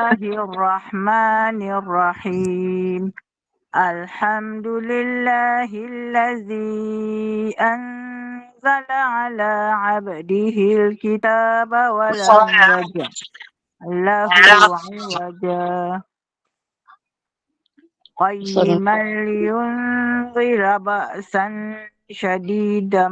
الرحمن الرحيم الحمد لله الذي أنزل على عبده الكتاب ولم يجعل له عوجا قيما لينذر بأسا شديدا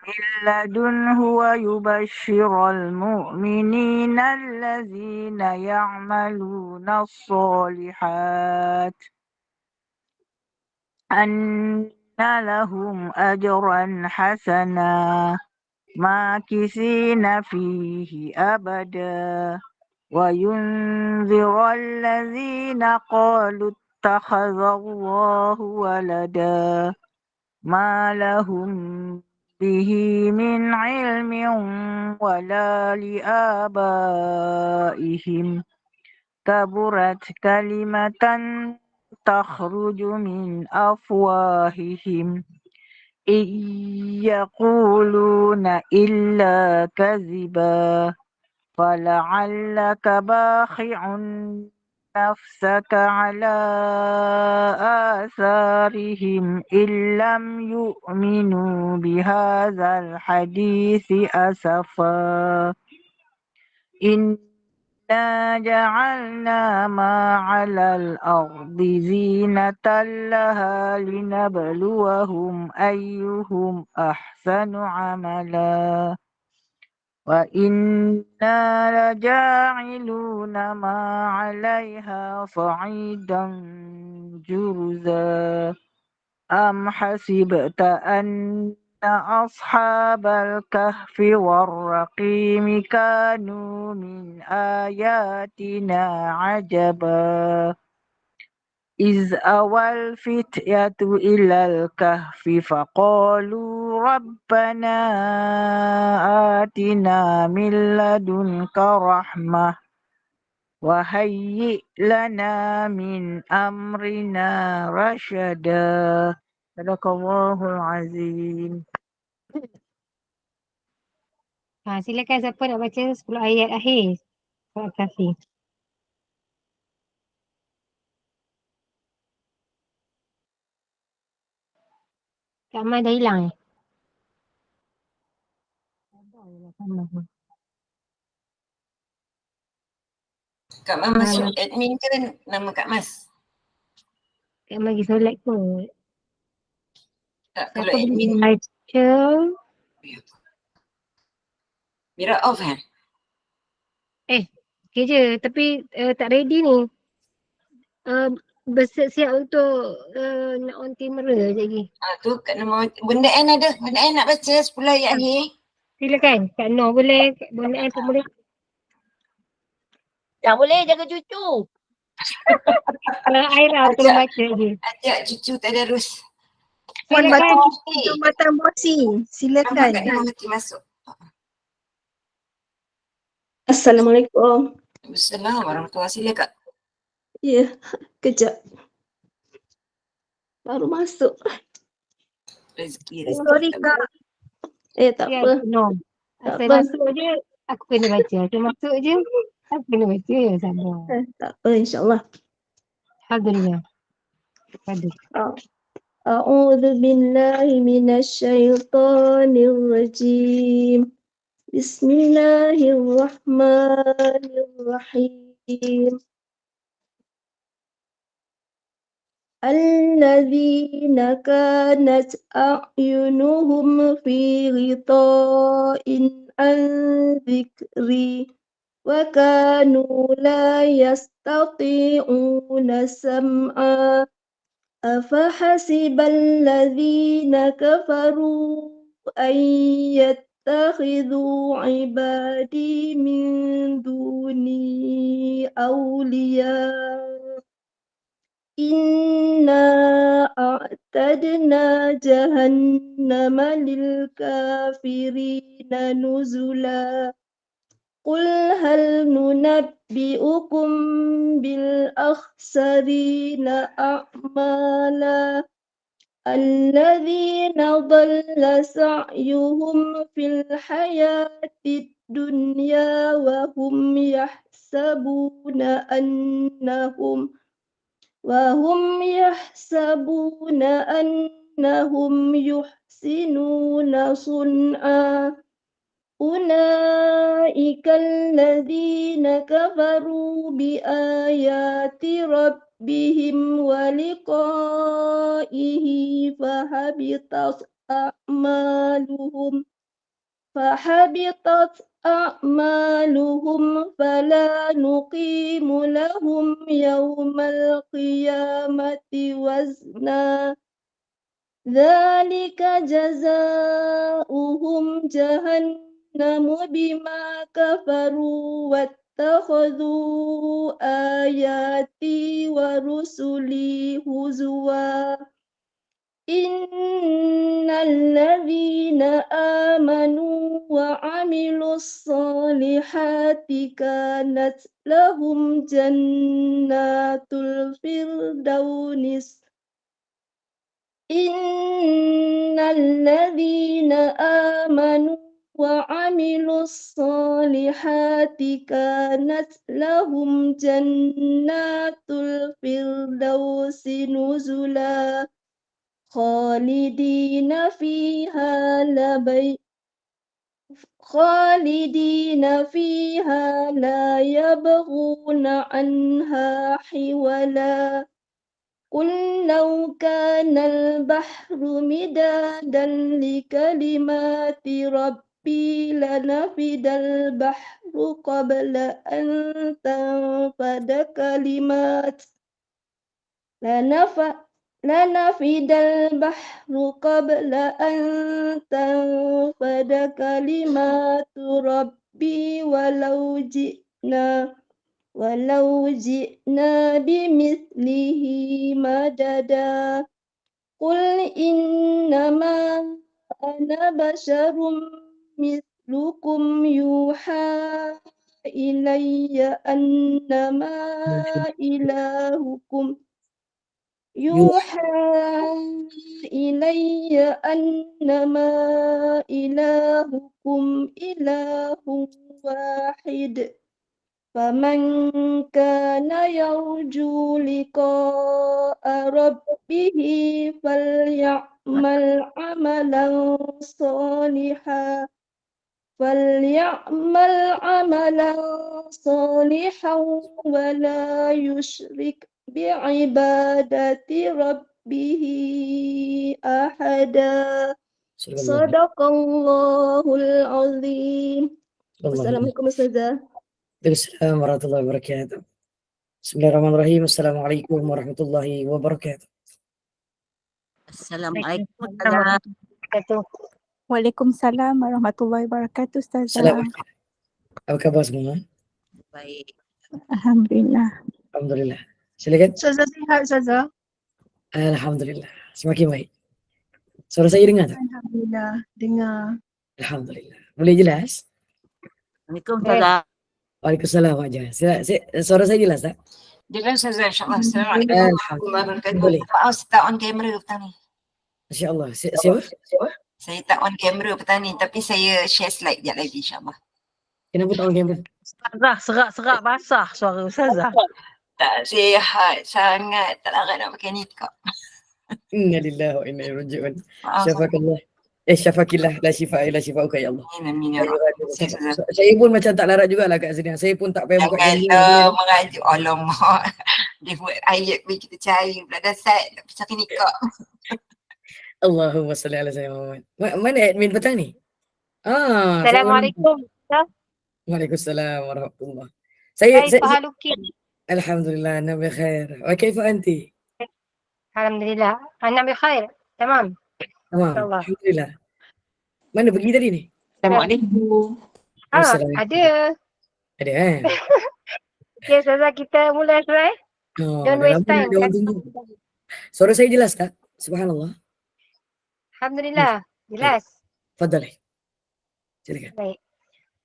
من لدنه ويبشر المؤمنين الذين يعملون الصالحات أن لهم أجرا حسنا ماكثين فيه أبدا وينذر الذين قالوا اتخذ الله ولدا ما لهم به من علم ولا لآبائهم كبرت كلمة تخرج من أفواههم إن يقولون إلا كذبا فلعلك باخع نفسك على آثارهم إن لم يؤمنوا بهذا الحديث أسفا إنا جعلنا ما على الأرض زينة لها لنبلوهم أيهم أحسن عملا وإنا لجاعلون ما عليها صعيدا جرزا أم حسبت أن أصحاب الكهف والرقيم كانوا من آياتنا عجبا إذ أوى الفتية إلى الكهف فقالوا ربنا آتنا من لدنك رحمة وهيئ لنا من أمرنا رشدا صدق الله العظيم. Silakan siapa nak baca 10 ayat akhir surat Kahfi. Kak Mai dah hilang eh? Kak Mas masuk admin ke nama Kak Mas? Kak Mai pergi solat kot. Tak, kalau Siapa admin boleh baca? Mira off kan? Okay je, tapi tak ready ni. Bersiap-siap untuk nak on kamera sekejap lagi. Tu kat nama Bunda N ada. Bunda N nak baca 10 ayat akhir. Silakan. Kak Noh boleh, Kak Bunda N pun boleh. Tak boleh jaga cucu. Aira tolong baca je. Ajak cucu tadarus. Puan Silakan. Batu Jambatan Bosi. Silakan. Kak Nama Mati masuk. Assalamualaikum. Assalamualaikum warahmatullahi wabarakatuh. Kak. Ya, kejap. Baru masuk. Rezeki. Sorry Kak. Tak Ya, apa. No. Tak Saya apa. masuk je, aku kena baca. Saya masuk je, aku kena baca. Sabar. Tak apa, insyaAllah. Alhamdulillah. Aduh. A'udzu billahi minasyaitonir rajim. Bismillahirrahmanirrahim. الذين كانت أعينهم في غطاء عن ذكري وكانوا لا يستطيعون سمعا أفحسب الذين كفروا أن يتخذوا عبادي من دوني أولياء إنا أعتدنا جهنم للكافرين نزلا قل هل ننبئكم بالأخسرين أعمالا الذين ضل سعيهم في الحياة الدنيا وهم يحسبون يحسبون أنهم يحسنون صنعا أولئك الذين كفروا بآيات ربهم ولقائه فحبطت أعمالهم فلا نقيم لهم يوم القيامة وزنا ذلك جزاؤهم جهنم بما كفروا واتخذوا آياتي ورسلي هزوا إن الذين آمنوا وعملوا الصالحات كانت لهم جنات الفردوس إن الذين آمنوا وعملوا الصالحات كانت لهم جنات الفردوس نزلا خالدين فيها لا يبغون عنها حولا قل لو كان البحر مدادا لكلمات ربي لنفد البحر قبل أن تنفد لنفد البحر قبل أن تنفد كلمات ربي ولو جئنا بمثله مددا قل إنما أنا بشر مثلكم يوحى إلي أنما إلهكم إله واحد فمن كان يرجو لقاء ربه فليعمل عملا صالحا ولا يشرك بعبادة ربه أحدا صدق الله العظيم. Wassalamualaikum Ustazah. Waalaikumsalam warahmatullahi wabarakatuh. Bismillahirrahmanirrahim. Assalamualaikum warahmatullahi wabarakatuh. Assalamualaikum. Waalaikumsalam warahmatullahi wabarakatuh, Ustazah. Assalamualaikum. Apa kabar semua? Baik. Alhamdulillah. Alhamdulillah. Silakan. Ustazah sihat Ustazah. Alhamdulillah. Semakin baik. Suara saya dengar tak? Alhamdulillah dengar. Alhamdulillah. Boleh jelas? Assalamualaikum Ustazah. Waalaikumsalam Wak Jas. Suara saya jelas tak? Jelas Ustazah, insyaAllah. Assalamualaikum warahmatullahi wabarakatuh. Boleh. Maaf, saya tak on kamera petang ni. Masya Allah. Siapa? Saya tak on kamera petang ni, tapi saya share slide sekejap lagi insyaAllah. Kenapa tak on kamera? Ustazah, serak-serak basah suara Ustazah. Tak sihat sangat, tak larat nak pakai ni kak. Inna lillahi wa inna ilaihi raji'un. Maaf. Syafakallah. Syafakillah la shifa illa shifauka ya Allah. Amin ya Rabb. Saya pun macam tak larat jugalah kat sini. Saya pun tak payah buka kamera. Janganlah merajuk. Alamak. Dia buat ayat bagi kita cari pula dasar. Tak percaya ni kak. Allahumma salli ala sayyidina Muhammad. Mana admin petang ni? Assalamualaikum. Waalaikumsalam warahmatullahi. كيف حالك؟ Alhamdulillah, ana bikhair. Wa kaifa anti? Alhamdulillah. أنا بخير. تمام. Tamam. InsyaAllah. Alhamdulillah. Mana pergi tadi ni? Assalamualaikum. Ada. Ada kan? Okay, Ustazah, kita mulai right? Oh, Don't dah waste lama time. ada orang tunggu. Suara saya jelas tak? Subhanallah. Alhamdulillah. Jelas. Fadal. Silakan. Baik.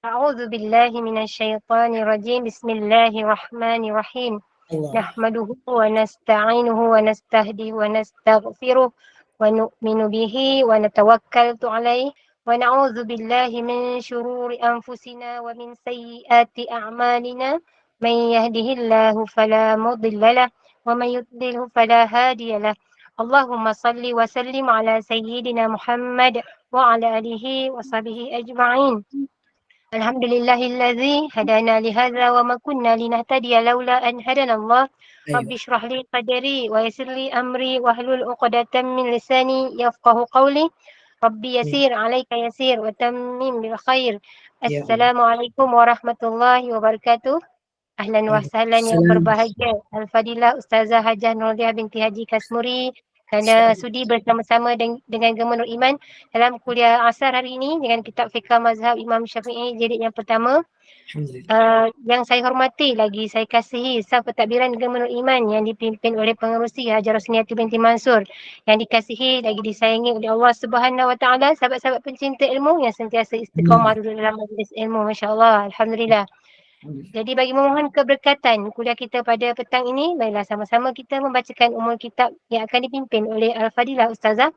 أعوذ بالله من الشيطان الرجيم بسم الله الرحمن الرحيم Allah. نحمده ونستعينه ونستهديه ونستغفره ونؤمن به ونتوكل عليه ونعوذ بالله من شرور أنفسنا ومن سيئات أعمالنا من يهده الله فلا مضل له ومن يضلله فلا هادي له. اللهم صل وسلم على سيدنا محمد وعلى آله وصحبه أجمعين. الحمد لله الذي هدانا لهذا وما كنا لنهتدي لولا أن هدانا الله. رب أيوة. اشرح لي صدري ويسر لي أمري واحلل عقدة من لساني يفقه قولي. ربي يسير عليك يسير وتمم بالخير. يا الله. السلام عليكم ورحمة الله وبركاته. Ahlan wa sahlan yang Waalaikumsalam. berbahagia Al-Fadilah Ustazah Hajah Nurliah binti Haji Kasmuri kerana InsyaAllah. sudi bersama-sama dengan Gema Nur Iman dalam kuliah asar hari ini dengan kitab Fiqh Mazhab Imam Syafi'i jilid yang pertama. Alhamdulillah. Yang saya hormati lagi saya kasihi saf pentadbiran Gema Nur Iman yang dipimpin oleh pengerusi Hajar Rosniati binti Mansur, yang dikasihi lagi disayangi oleh Allah Subhanahu Wa Taala, sahabat-sahabat pencinta ilmu yang sentiasa istiqamah duduk dalam majlis ilmu, masya-Allah, alhamdulillah. Jadi bagi memohon keberkatan kuliah kita pada petang ini, baiklah sama-sama kita membacakan umul kitab yang akan dipimpin oleh Al-Fadilah Ustazah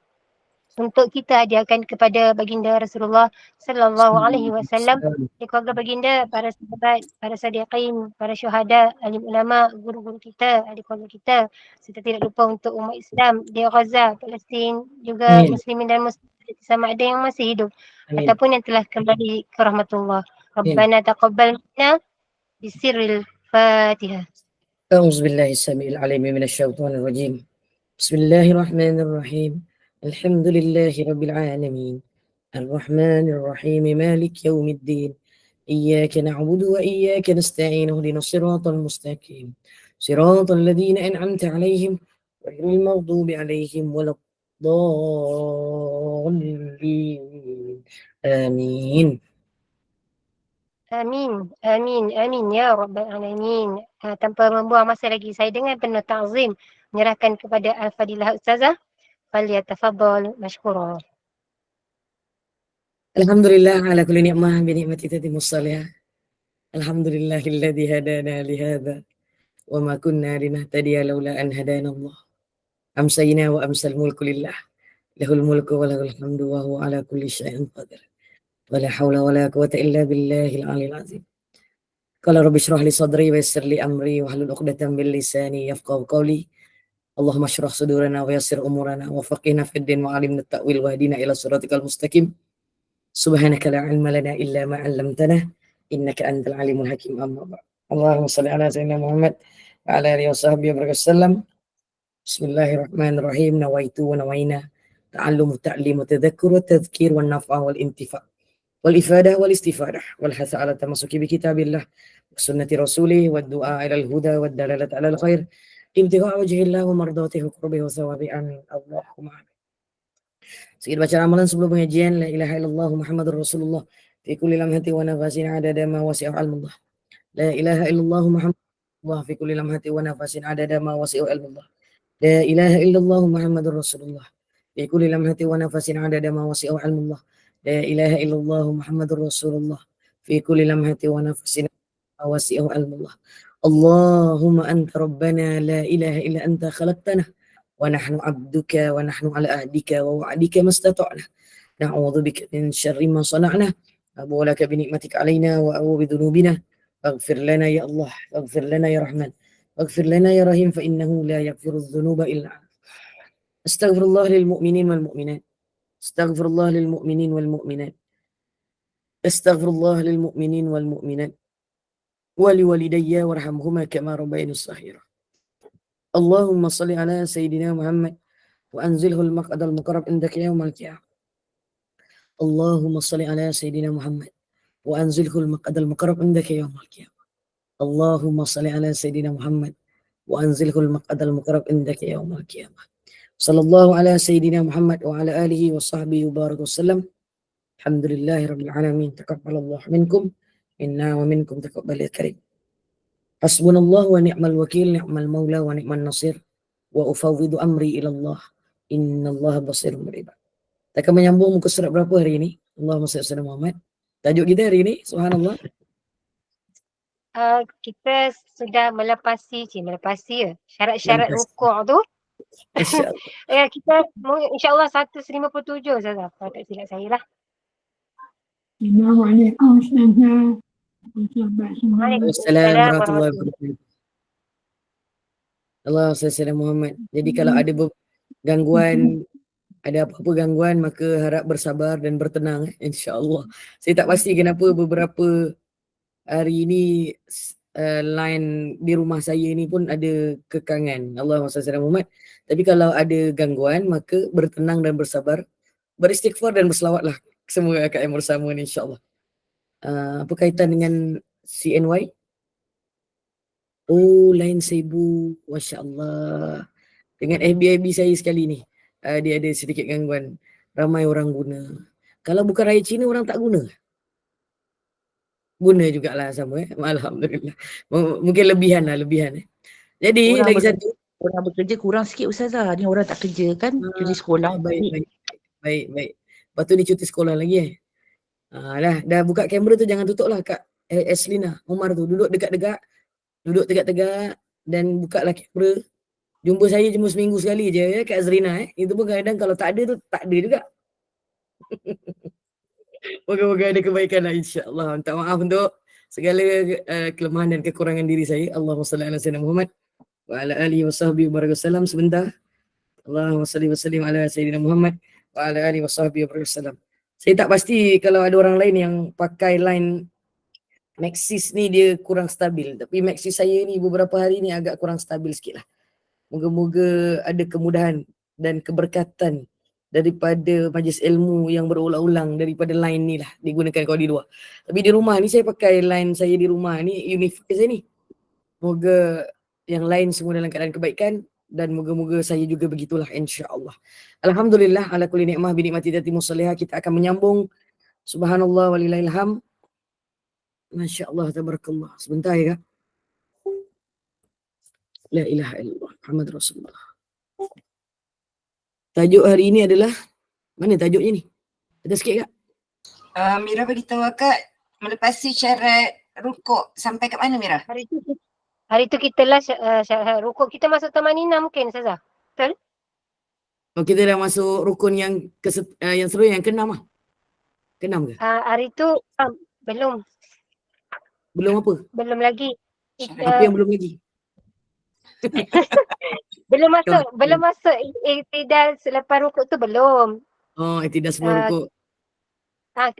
untuk kita hadiahkan kepada baginda Rasulullah sallallahu alaihi wasallam, keluarga baginda, para sahabat, para sadiqin, para syuhada, alim ulama, guru-guru kita, ahli keluarga kita, serta tidak lupa untuk umat Islam di Gaza, Palestin, juga muslimin dan muslimat sama ada yang masih hidup ataupun yang telah kembali ke rahmatullah. Rabbana taqabbal minna بسر الفاتحة. أعوذ بالله السميع العليم من الشيطان الرجيم. بسم الله الرحمن الرحيم. الحمد لله رب العالمين الرحمن الرحيم مالك يوم الدين إياك نعبد وإياك نستعين اهدنا الصراط المستقيم صراط الذين أنعمت عليهم غير المغضوب عليهم ولا الضالين آمين. Amin, amin, amin ya Rabbal Alamin. Tanpa membuang masa lagi, saya dengan penuh ta'zim menyerahkan kepada Al-Fadilah Ustazah. Falyatafaddal mashkura. Alhamdulillah ala kulli ni'mah bi ni'mati tatimmus salihah. Alhamdulillahilladzi hadana li hadza wa ma kunna linahtadiya laula an hadana Allah. Amsayna wa amsal mulku lillah. Lahul mulku wa lahul hamdu wa huwa ala kulli syai'in qadir. ولا حول ولا قوة إلا بالله العلي العظيم. قال رب اشرح لي صدري ويسر لي أمري واحلل عقدة من لساني يفقهوا قولي. اللهم اشرح صدورنا ويسر أمورنا وفقهنا في الدين وعلمنا التأويل واهدنا إلى صراطك المستقيم. سبحانك لا علم لنا إلا ما علمتنا إنك أنت العليم الحكيم. أما بعد. اللهم صل على سيدنا محمد وعلى آله وصحبه وسلم. بسم الله الرحمن الرحيم. نويت ونوينا تعلم التعليم والتذكر والتذكير والنفع والانتفاع والإفادة والاستفادة والحث على التمسك بكتاب الله وسنة رسوله والدعاء إلى الهدى والدلالة على الخير ابتغاء وجه الله ومرضاته وقربه وثوابه. آمين. اللهم آمين. Sedikit bacaan amalan sebelum pengajian. La ilaha illallah Muhammadur Rasulullah fi kulli lamhati wa nafasin adada ma wasi'a ilmullah. La ilaha illallah Muhammadur fi kulli lamhati wa nafasin adada ma wasi'a ilmullah. La ilaha illallah Muhammadur Rasulullah fi kulli lamhati wa nafasin adada ma wasi'a ilmullah. La ilaha illallah Muhammadur Rasulullah fi kulli lamhati wa nafasin wasi'ahu ilmullah. Allahumma anta rabbana la ilaha illa anta khalaqtana wa nahnu abduka wa nahnu ala ahdika wa wa'dika mastata'na. Na'udzu bika min syarri ma sana'na. Abu laka bi ni'matika alaina wa abu bi dhunubina. Faghfir lana ya Allah, faghfir lana ya Rahman, faghfir lana ya Rahim fa innahu la yaghfiru dhunuba illa anta. Astaghfirullah lil mu'minin wal mu'minat. استغفر الله للمؤمنين والمؤمنات استغفر الله للمؤمنين والمؤمنات ولوالدي وارحمهما كما ربياني صغيرا. اللهم صل على سيدنا محمد وأنزله المقعد المقرب عندك يوم القيامة. اللهم صل على سيدنا محمد وأنزله المقعد المقرب عندك يوم القيامة. اللهم صل على سيدنا محمد وأنزله المقعد المقرب عندك يوم القيامة. Sallallahu ala sayyidina Muhammad wa ala alihi wa sahbihi wa baraka wasallam. Alhamdulillahi rabbil alamin. Taqabbalallahu minkum inna wa minkum taqabbal ya karim. Hasbunallah wa ni'mal wakil, ni'mal maula wa ni'man nasir, wa ufawwidu amri ila Allah. Innallaha basirun bil ibad. Kita akan menyambung muka surat berapa hari ini? Allahumma shalli ala Muhammad. Tajuk kita hari ini, subhanallah. Kita sudah melepasi syarat-syarat rukuk tu. Kita insyaAllah 157 Ustazah, kalau tak silap saya lah. Assalamualaikum Ustazah. Waalaikumsalam warahmatullahi wabarakatuh. Allah Sayyidina Muhammad. Jadi kalau ada gangguan, ada apa-apa gangguan, maka harap bersabar dan bertenang, insya-Allah. Saya tak pasti kenapa beberapa hari ini line di rumah saya ni pun ada kekangan. Allah Sayyidina Muhammad. Tapi kalau ada gangguan, maka bertenang dan bersabar, beristighfar dan berselawatlah semua KM bersama ni, insya-Allah. Apa kaitan dengan CNY? Oh, line sibuk. Masya Allah. Dengan FB saya sekali ni, dia ada sedikit gangguan. Ramai orang guna. Kalau bukan raya Cina, orang tak guna. Guna jugalah sama. Alhamdulillah. Mungkin lebihan. Jadi, Orang lagi satu. Orang bekerja kurang sikit Ustazah. Ni orang tak kerja kan? Cuti sekolah. Baik. Lepas tu dia cuti sekolah lagi dah buka kamera tu, jangan tutup lah Kak Eslina Omar tu. Duduk duduk tegak-tegak dan buka lah kamera. Jumpa saya cuma seminggu sekali je ya Kak Azrina. Itu pun kadang kalau tak ada tu tak ada juga. Moga-moga ada kebaikan lah, insya-Allah. Minta maaf untuk segala kelemahan dan kekurangan diri saya. Allahumma salli ala sayyidina Muhammad wa ala alihi wasahbihi wabarakatuh. Sebentar. Allahumma salli wa sallim ala sayyidina Muhammad wa ala alihi wasahbihi wabarakatuh. Saya tak pasti kalau ada orang lain yang pakai line Maxis ni dia kurang stabil. Tapi Maxis saya ni beberapa hari ni agak kurang stabil sikit lah. Moga-moga ada kemudahan dan keberkatan daripada majlis ilmu yang berulang-ulang daripada line ni lah digunakan kalau di luar. Tapi di rumah ni saya pakai line saya di rumah ni, Unify saya ni. Moga yang lain semua dalam keadaan kebaikan dan moga-moga saya juga begitulah, insya-Allah. Alhamdulillah ala kulli ni'mah bi ni'mati tatimmus salihah. Kita akan menyambung subhanallah walillahil hamd. Masya-Allah tabarakallah. Sebentar ya Kak. La ilaha illallah Muhammad Rasulullah. Tajuk hari ini adalah, mana tajuknya ni? Ada sikit Kak? Mira beritahu Kak, melepasi syarat rukuk sampai kat mana Mira? Hari tu kita lah syarat rukuk. Kita masuk tamanina mungkin Ustazah. Betul? Oh, kita dah masuk rukun yang yang seterusnya, yang ke-6 lah. Ke-6 ke? Hari tu belum. Belum apa? Belum lagi. Apa yang belum lagi? belum masuk iktidal selepas rukuk tu belum. Oh, tidak semua rukuk.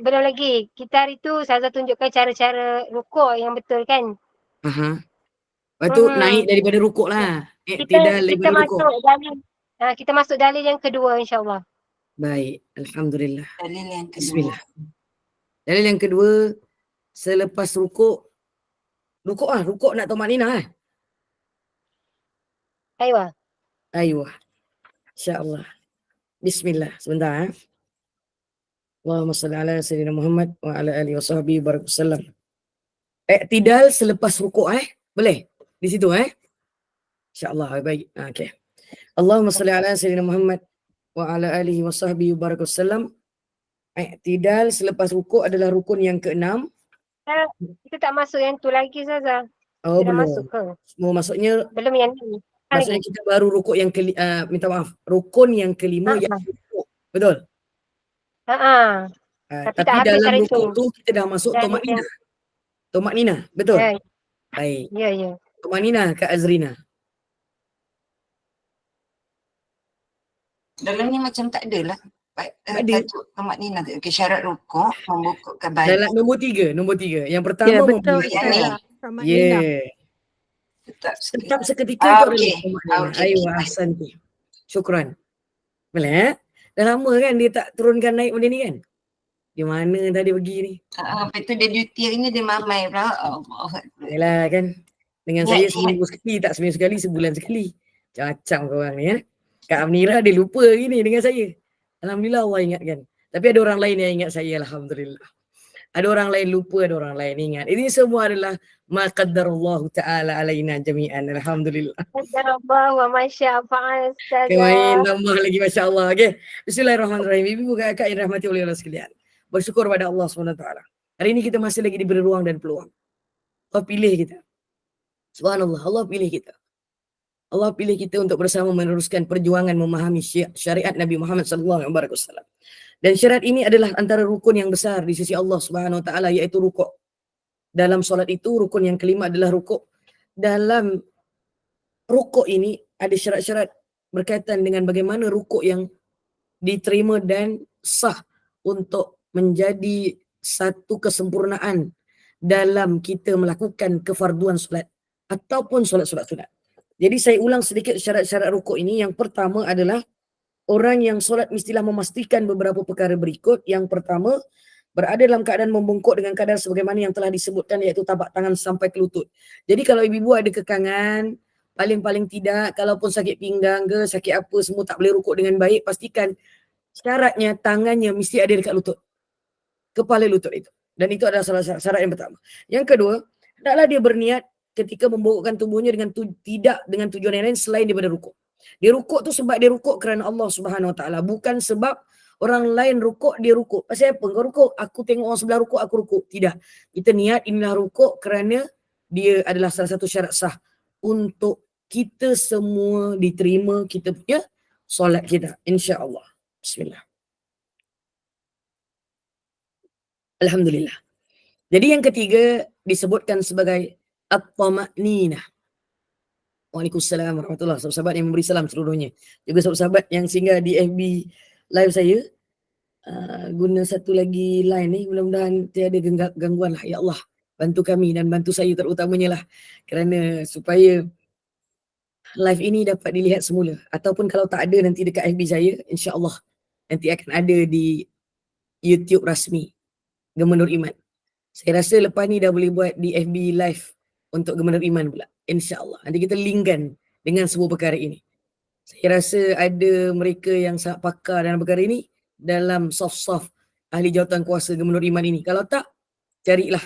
Belum lagi. Kita hari tu Ustazah tunjukkan cara-cara rukuk yang betul kan. Lepas tu naik daripada rukuk lah. Iktidal daripada rukuk. Kita masuk dalil yang kedua, insya-Allah. Baik, alhamdulillah. Dalil yang kedua. Bismillah. Dalil yang kedua, selepas rukuk nak tamanina lah. Aywa. Insya-Allah. Bismillah. Sebentar Allahumma salli ala sayyidina Muhammad wa ala alihi wasahbihi wabarakatuh. Iktidal selepas rukuk boleh? Di situ Insya-Allah. Baik. Okey. Allahumma salli ala sayyidina Muhammad wa ala alihi wasahbihi wabarakatuh. Iktidal selepas rukuk adalah rukun yang ke-6. Kita tak masuk yang tu lagi Ustazah. Oh, belum. Masuk ke? Maksudnya belum yang ni. Maksudnya kita baru rukuk yang minta maaf, rukun yang kelima yang rukuk. Betul? Tapi dalam rukuk tu kita dah masuk tamanina. Tamanina, betul? Baik. Ya. Tamanina Kak Azrina. Dalam ni macam tak adalah. Tajuk tamanina tu. Okey, syarat rukuk, membukukkan badan. Dalam nombor 3. Yang pertama yang ni. Ya. Tetap seketika tu adalah Aywa, ahsanti. Syukran. Boleh Dah lama kan dia tak turunkan naik benda ni kan? Di mana tadi pergi ni? Lepas tu dia duty hari ni dia mamai pula. Allah. Yalah kan. Dengan saya seminggu sekali, tak seminggu sekali, sebulan sekali. Macam korang ni Kak Amnira dia lupa hari ni dengan saya. Alhamdulillah Allah ingatkan. Tapi ada orang lain yang ingat saya, alhamdulillah. Ada orang lain lupa, ada orang lain ingat. Ini semua adalah ma qaddarallahu ta'ala alaina jami'an. Alhamdulillah. Qaddarallah wa masya fa'al Ustazah. Kemain tambah lagi Masya Allah. Okay. Bismillahirrahmanirrahim. Ibu kakak yang rahmati oleh Allah sekalian. Bersyukur pada Allah SWT. Hari ini kita masih lagi diberi ruang dan peluang. Allah pilih kita. Subhanallah, Allah pilih kita. Allah pilih kita untuk bersama meneruskan perjuangan memahami syariat Nabi Muhammad SAW. Dan syariat ini adalah antara rukun yang besar di sisi Allah Subhanahu Wa Taala, iaitu rukuk. dalam solat itu rukun yang kelima adalah rukuk. Dalam rukuk ini ada syarat-syarat berkaitan dengan bagaimana rukuk yang diterima dan sah untuk menjadi satu kesempurnaan dalam kita melakukan kefarduan solat ataupun solat-solat sunat. Jadi saya ulang sedikit syarat-syarat rukuk ini. Yang pertama adalah orang yang solat mestilah memastikan beberapa perkara berikut. Yang pertama, berada dalam keadaan membungkuk dengan kadar sebagaimana yang telah disebutkan, iaitu tapak tangan sampai ke lutut. Jadi kalau ibu-ibu ada kekangan, paling-paling tidak, kalaupun sakit pinggang ke, sakit apa, semua tak boleh rukuk dengan baik, pastikan syaratnya tangannya mesti ada dekat lutut. Kepala lutut itu. Dan itu adalah salah syarat yang pertama. Yang kedua, hendaklah dia berniat ketika membungkukkan tubuhnya dengan tidak dengan tujuan yang lain selain daripada rukuk. Dia rukuk tu sebab dia rukuk kerana Allah Subhanahu Wa Taala, bukan sebab orang lain rukuk dia rukuk. Pasal apa kau rukuk? Aku tengok orang sebelah rukuk, aku rukuk. Tidak. Kita niat inilah rukuk kerana dia adalah salah satu syarat sah untuk kita semua diterima kita punya solat kita, insya-Allah. Bismillah. Alhamdulillah. Jadi yang ketiga disebutkan sebagai at-tama'ninah. Waalaikumsalam warahmatullahi wabarakatuh. Sahabat yang memberi salam seluruhnya. Juga sahabat yang singgah di FB live saya. Guna satu lagi line ni, mudah-mudahan tiada gangguan lah. Ya Allah, bantu kami dan bantu saya terutamanya lah. Kerana supaya live ini dapat dilihat semula. Ataupun kalau tak ada nanti dekat FB saya, insya-Allah nanti akan ada di YouTube rasmi Gemenur Iman. Saya rasa lepas ni dah boleh buat di FB live untuk Gemenur Iman pula. InsyaAllah. Nanti kita linkkan dengan semua perkara ini. Saya rasa ada mereka yang sangat pakar dalam perkara ini dalam soft-soft ahli jawatan kuasa Gemenur Iman ini. Kalau tak, carilah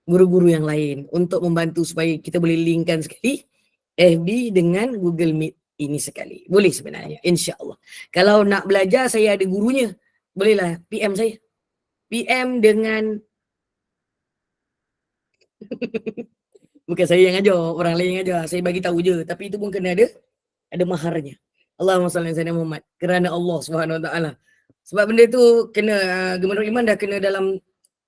guru-guru yang lain untuk membantu supaya kita boleh linkkan sekali FB dengan Google Meet ini sekali. Boleh sebenarnya, insya-Allah. Kalau nak belajar, saya ada gurunya. Bolehlah PM saya. PM dengan bukan saya yang ajar, orang lain yang ajar. Saya bagi tahu je, tapi itu pun kena ada maharnya. Allahumma salli ala sayyidina Muhammad. Kerana Allah Subhanahu Wa Taala. Sebab benda tu kena Gemenur Iman dah kena dalam,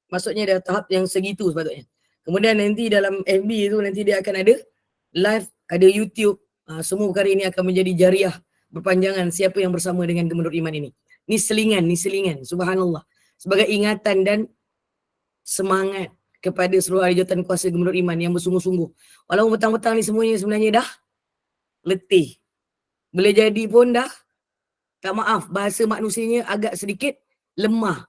maksudnya dah tahap yang segitu sepatutnya. Kemudian nanti dalam FB tu nanti dia akan ada live, ada YouTube. Semua perkara ini akan menjadi jariah berpanjangan siapa yang bersama dengan Gemenur Iman ini. Ni selingan. Subhanallah. Sebagai ingatan dan semangat kepada seluruh ahli jawatan kuasa Gemenur Iman yang bersungguh-sungguh. Walaupun petang-petang ni semuanya sebenarnya dah letih. Boleh jadi pun dah, tak maaf, bahasa manusianya agak sedikit lemah.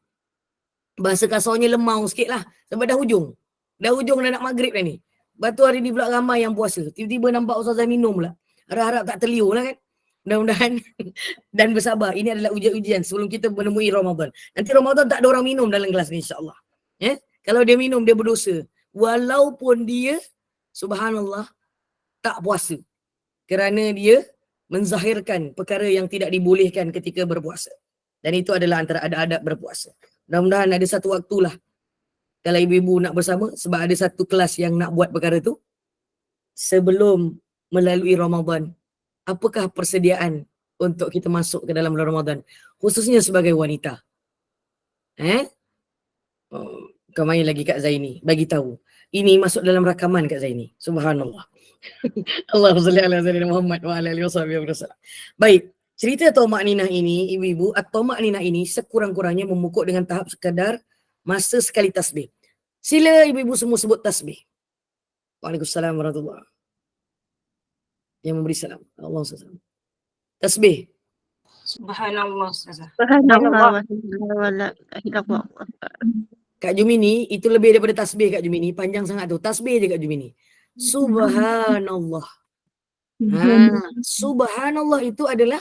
Bahasa kasarnya lemau sikit lah. Sebab dah hujung. Dah nak maghrib dah ni. Lepas tu hari ni pula ramai yang puasa. Tiba-tiba nampak Ustazah minum pula. Harap-harap tak terliur lah kan. Mudah-mudahan dan bersabar. Ini adalah ujian-ujian sebelum kita menemui Ramadan. Nanti Ramadan tak ada orang minum dalam gelas ni, insya-Allah. Kalau dia minum, dia berdosa. Walaupun dia, subhanallah, tak puasa. Kerana dia menzahirkan perkara yang tidak dibolehkan ketika berpuasa. Dan itu adalah antara adab-adab berpuasa. Mudah-mudahan ada satu waktulah kalau ibu-ibu nak bersama, sebab ada satu kelas yang nak buat perkara tu sebelum melalui Ramadan. Apakah persediaan untuk kita masuk ke dalam bulan Ramadan, khususnya sebagai wanita? Kau main lagi Kak Zaini, bagi tahu. Ini masuk dalam rakaman Kak Zaini. Subhanallah. Allahumma salli ala sayyidina Muhammad wa ala alihi wasallam. Baik, cerita tamakninah ini, ibu-ibu, at-tamakninah ini sekurang-kurangnya memukuk dengan tahap sekadar masa sekali tasbih. Sila ibu-ibu semua sebut tasbih. Waalaikumsalam warahmatullahi wabarakatuh. Yang memberi salam. Allah SWT. Tasbih. Subhanallah, Ustazah. Subhanallah. Kak Jumini, itu lebih daripada tasbih Kak Jumini. Panjang sangat tu. Tasbih je Kak Jumini. Subhanallah. Subhanallah itu adalah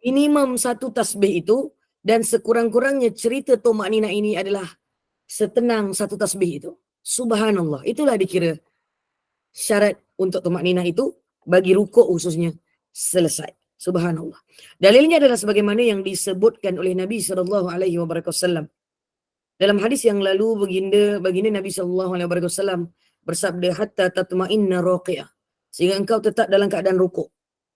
minimum satu tasbih itu, dan sekurang-kurangnya cerita tamakninah ini adalah setenang satu tasbih itu. Subhanallah. Itulah dikira syarat untuk tamakninah itu bagi rukuk khususnya selesai. Subhanallah. Dalilnya adalah sebagaimana yang disebutkan oleh Nabi SAW. Dalam hadis yang lalu baginda Nabi SAW bersabda, hatta tatma'inna raqi'ah, sehingga engkau tetap dalam keadaan rukuk.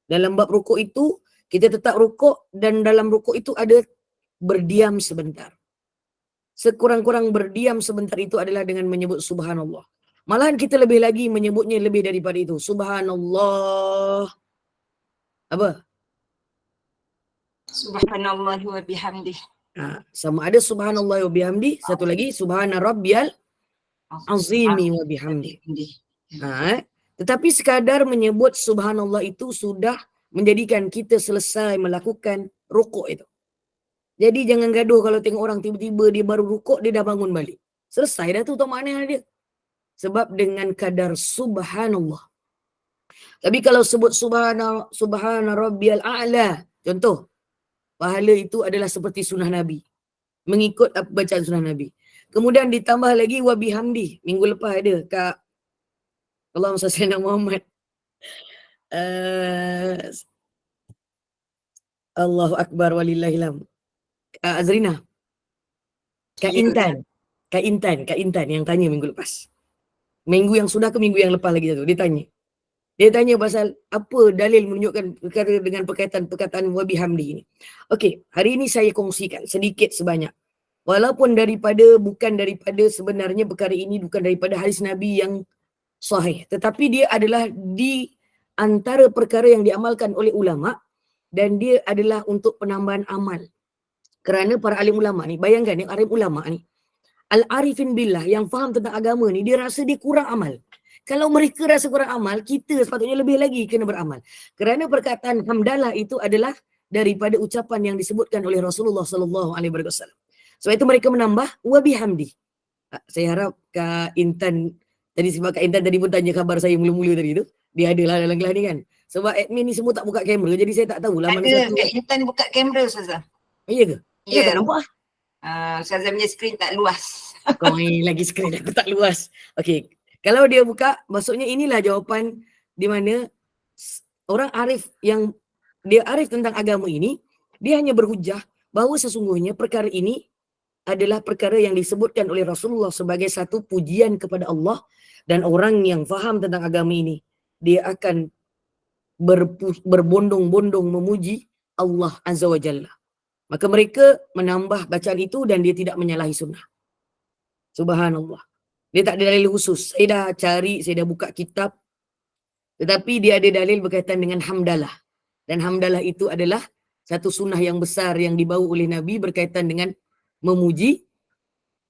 Dalam bab rukuk itu kita tetap rukuk, dan dalam rukuk itu ada berdiam sebentar. sekurang-kurang berdiam sebentar itu adalah dengan menyebut subhanallah. Malahan kita lebih lagi menyebutnya lebih daripada itu. Subhanallah. Apa? Subhanallah wa bihamdih. Sama ada subhanallah wa bihamdi, satu lagi subhana rabbiyal azimi wa bihamdi. Tetapi sekadar menyebut subhanallah itu sudah menjadikan kita selesai melakukan rukuk itu. Jadi jangan gaduh kalau tengok orang tiba-tiba dia baru rukuk, dia dah bangun balik. Selesai dah tu makna dia. Sebab dengan kadar subhanallah. Tapi kalau sebut subhana rabbiyal a'la, contoh, pahala itu adalah seperti sunnah Nabi. Mengikut bacaan sunnah Nabi. Kemudian ditambah lagi wa bihamdi. Minggu lepas ada Kak Allahumma salli ala Muhammad. Allahu Akbar walillahilham. Azrina. Kak Intan yang tanya minggu lepas. Minggu yang sudah ke minggu yang lepas lagi tu. Dia tanya pasal apa dalil menunjukkan perkara dengan perkataan wa bihamdi ini. Okey, hari ini saya kongsikan sedikit sebanyak. Walaupun bukan daripada sebenarnya perkara ini bukan daripada hadis Nabi yang sahih, tetapi dia adalah di antara perkara yang diamalkan oleh ulama dan dia adalah untuk penambahan amal. Kerana para alim ulama ni, bayangkan yang alim ulama ni, al-arifin billah yang faham tentang agama ni, dia rasa dia kurang amal. Kalau mereka rasa kurang amal, kita sepatutnya lebih lagi kena beramal. Kerana perkataan hamdalah itu adalah daripada ucapan yang disebutkan oleh Rasulullah sallallahu alaihi wasallam. Sebab itu mereka menambah wa bihamdi. Saya harap Kak Intan tadi, sebab Kak Intan tadi pun tanya khabar saya mula-mula tadi tu. Dia adalah dalam kelas ni kan. Sebab admin ni semua tak buka kamera, jadi saya tak tahulah mana satu. Kak Intan buka kamera Ustazah. Ya ke? Ya, tak nampak. Ustazah punya skrin tak luas. Kau ni lagi skrin aku tak luas. Okey. Kalau dia buka, maksudnya inilah jawapan di mana orang arif yang dia arif tentang agama ini, dia hanya berhujah bahawa sesungguhnya perkara ini adalah perkara yang disebutkan oleh Rasulullah sebagai satu pujian kepada Allah, dan orang yang faham tentang agama ini, dia akan berbondong-bondong memuji Allah Azza wa Jalla. Maka mereka menambah bacaan itu dan dia tidak menyalahi sunnah. Subhanallah. Dia tak ada dalil khusus. Saya dah cari, saya dah buka kitab. Tetapi dia ada dalil berkaitan dengan hamdalah. Dan hamdalah itu adalah satu sunnah yang besar yang dibawa oleh Nabi berkaitan dengan memuji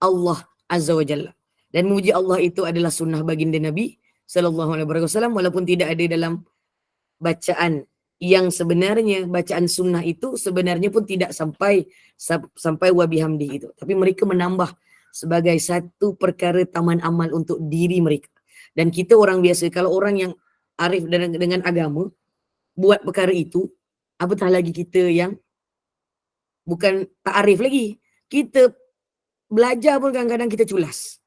Allah Azza wa Jalla. Dan memuji Allah itu adalah sunnah baginda Nabi sallallahu alaihi wasallam, walaupun tidak ada dalam bacaan yang sebenarnya, bacaan sunnah itu sebenarnya pun tidak sampai wa bihamdi itu. Tapi mereka menambah sebagai satu perkara taman amal untuk diri mereka. Dan kita orang biasa, kalau orang yang arif dengan agama buat perkara itu, apatah lagi kita yang bukan tak arif lagi. Kita belajar pun kadang-kadang kita culas.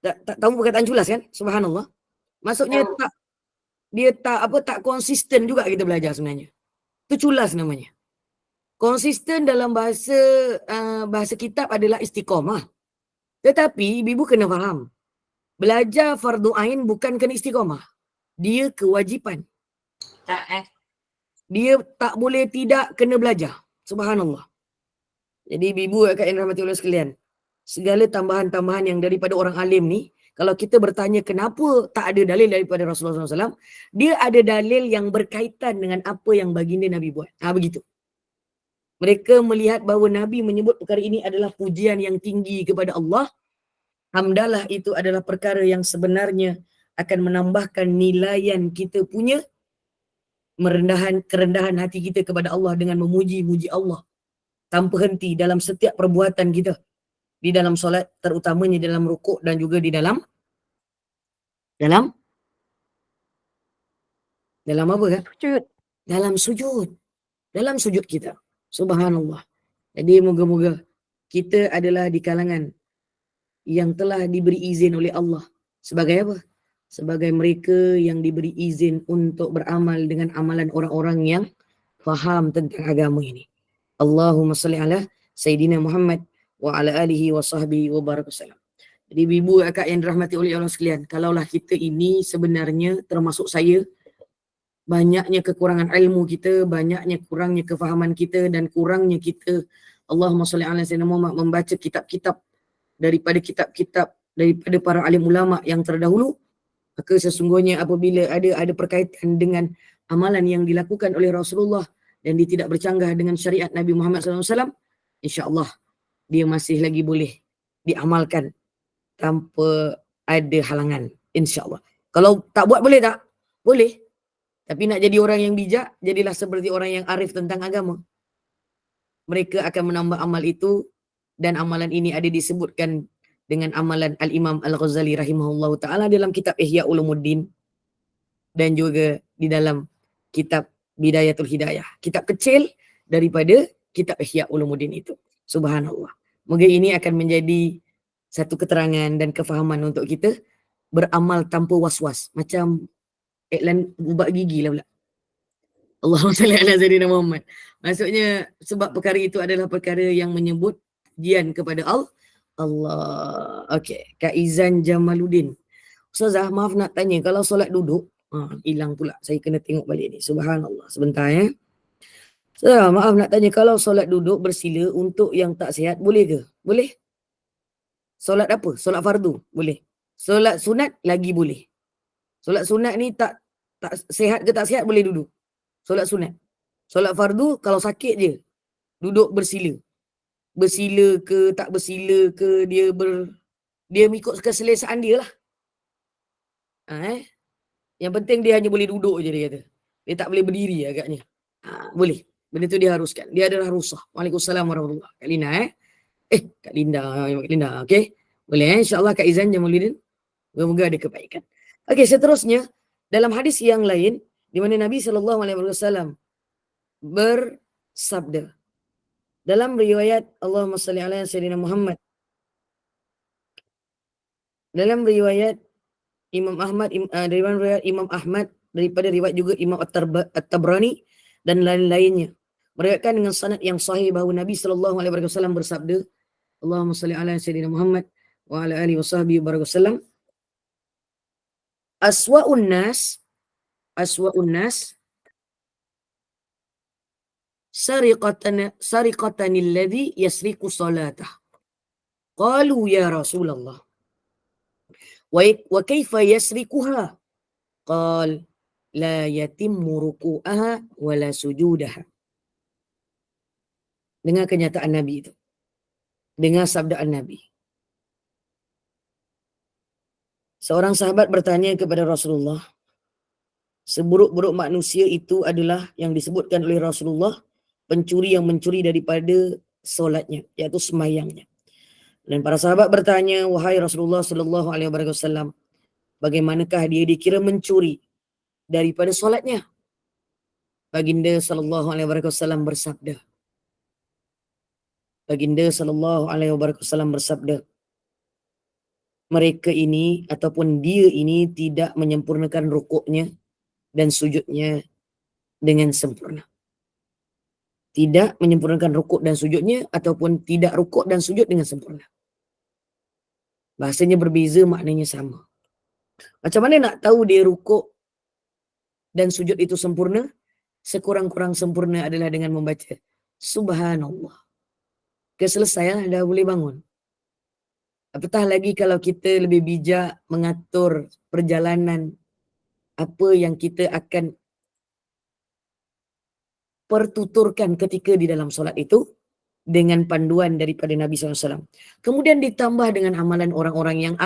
Tak tahu perkataan culas kan? Subhanallah. Maksudnya tak konsisten juga kita belajar sebenarnya. Itu culas namanya. Konsisten dalam bahasa kitab adalah istiqamah. Tetapi ibu kena faham, belajar fardu ain bukan kena istiqamah. Dia kewajipan. Dia tak boleh tidak kena belajar. Subhanallah. Jadi ibu akan yang rahmati Allah sekalian, segala tambahan-tambahan yang daripada orang alim ni, kalau kita bertanya kenapa tak ada dalil daripada Rasulullah SAW, dia ada dalil yang berkaitan dengan apa yang baginda Nabi buat. Begitu. Mereka melihat bahawa Nabi menyebut perkara ini adalah pujian yang tinggi kepada Allah. Hamdalah itu adalah perkara yang sebenarnya akan menambahkan nilaian kita punya kerendahan hati kita kepada Allah dengan memuji-muji Allah tanpa henti dalam setiap perbuatan kita. Di dalam solat, terutamanya dalam rukuk dan juga di dalam apa kan? Sujud. Dalam sujud kita. Subhanallah. Jadi moga-moga kita adalah di kalangan yang telah diberi izin oleh Allah. Sebagai apa? Sebagai mereka yang diberi izin untuk beramal dengan amalan orang-orang yang faham tentang agama ini. Allahumma salli ala Sayyidina Muhammad wa ala alihi wa sahbihi wa barakasallam. Jadi ibu akak yang dirahmati oleh Allah sekalian, kalaulah kita ini sebenarnya termasuk saya, banyaknya kekurangan ilmu kita, banyaknya kurangnya kefahaman kita dan kurangnya kita Allahumma salli ala sayyidina Muhammad, membaca kitab-kitab daripada para alim ulama yang terdahulu, maka sesungguhnya apabila ada perkaitan dengan amalan yang dilakukan oleh Rasulullah dan dia tidak bercanggah dengan syariat Nabi Muhammad SAW, insya-Allah dia masih lagi boleh diamalkan tanpa ada halangan, insya-Allah. Kalau tak buat boleh tak? Boleh. Tapi nak jadi orang yang bijak, jadilah seperti orang yang arif tentang agama. Mereka akan menambah amal itu, dan amalan ini ada disebutkan dengan amalan Al-Imam Al-Ghazali rahimahullahu ta'ala dalam kitab Ihya Ulumuddin dan juga di dalam kitab Bidayatul Hidayah. Kitab kecil daripada kitab Ihya Ulumuddin itu. Subhanallah. Moga ini akan menjadi satu keterangan dan kefahaman untuk kita beramal tanpa was-was. Macam iklan ubat gigi lah pula. Allahumma salli ala sayyidina Muhammad. Maksudnya sebab perkara itu adalah perkara yang menyebut pujian kepada Allah. Okey, Kak Izan Jamaluddin. Ustazah, maaf nak tanya, kalau solat duduk, hilang pula. Saya kena tengok balik ni. Subhanallah. Sebentar ya. Ustazah, maaf nak tanya, kalau solat duduk bersila untuk yang tak sihat, boleh ke? Boleh. Solat apa? Solat fardu? Boleh. Solat sunat lagi boleh. Solat sunat ni tak sihat ke tak sihat boleh duduk. Solat sunat. Solat fardu kalau sakit je duduk bersila. Bersila ke tak bersila ke, dia mengikut keselesaan dia lah. Yang penting dia hanya boleh duduk je, dia kata. Dia tak boleh berdiri agaknya. Boleh. Benda tu dia haruskan. Dia adalah rusah. Waalaikumsalam warahmatullahi. Kak Linda Kak Linda, okey. Boleh insya-Allah Kak Izan Jamaluddin. Moga-moga ada kebaikan. Okey, seterusnya dalam hadis yang lain di mana Nabi SAW bersabda dalam riwayat Allahumma salli ala sayyidina Muhammad, dalam riwayat Imam Ahmad, riwayat Imam Ahmad, daripada riwayat juga Imam At-Tabrani dan lain-lainnya, meriwayatkan dengan sanad yang sahih bahawa Nabi SAW bersabda, Allahumma salli ala sayyidina Muhammad wa ala alihi wasahbihi wasallam, aswa'un nas sariqatan alladhi yasriqu salatah. Qalu ya Rasulullah wa kaifa yasriquha? Qal la yatimmu ruku'aha wa la sujudaha. Dengar kenyataan Nabi itu. Dengar sabdaan Nabi. Seorang sahabat bertanya kepada Rasulullah, seburuk-buruk manusia itu adalah yang disebutkan oleh Rasulullah, pencuri yang mencuri daripada solatnya, iaitu semayangnya. Dan para sahabat bertanya, wahai Rasulullah sallallahu alaihi wasallam, bagaimanakah dia dikira mencuri daripada solatnya? Baginda sallallahu alaihi wasallam bersabda. Mereka ini ataupun dia ini tidak menyempurnakan rukuknya dan sujudnya dengan sempurna. Tidak menyempurnakan rukuk dan sujudnya ataupun tidak rukuk dan sujud dengan sempurna. Bahasanya berbeza, maknanya sama. Macam mana nak tahu dia rukuk dan sujud itu sempurna? Sekurang-kurang sempurna adalah dengan membaca Subhanallah. Keselesaian dah boleh bangun. Apatah lagi kalau kita lebih bijak mengatur perjalanan apa yang kita akan pertuturkan ketika di dalam solat itu dengan panduan daripada Nabi SAW. Kemudian ditambah dengan amalan orang-orang yang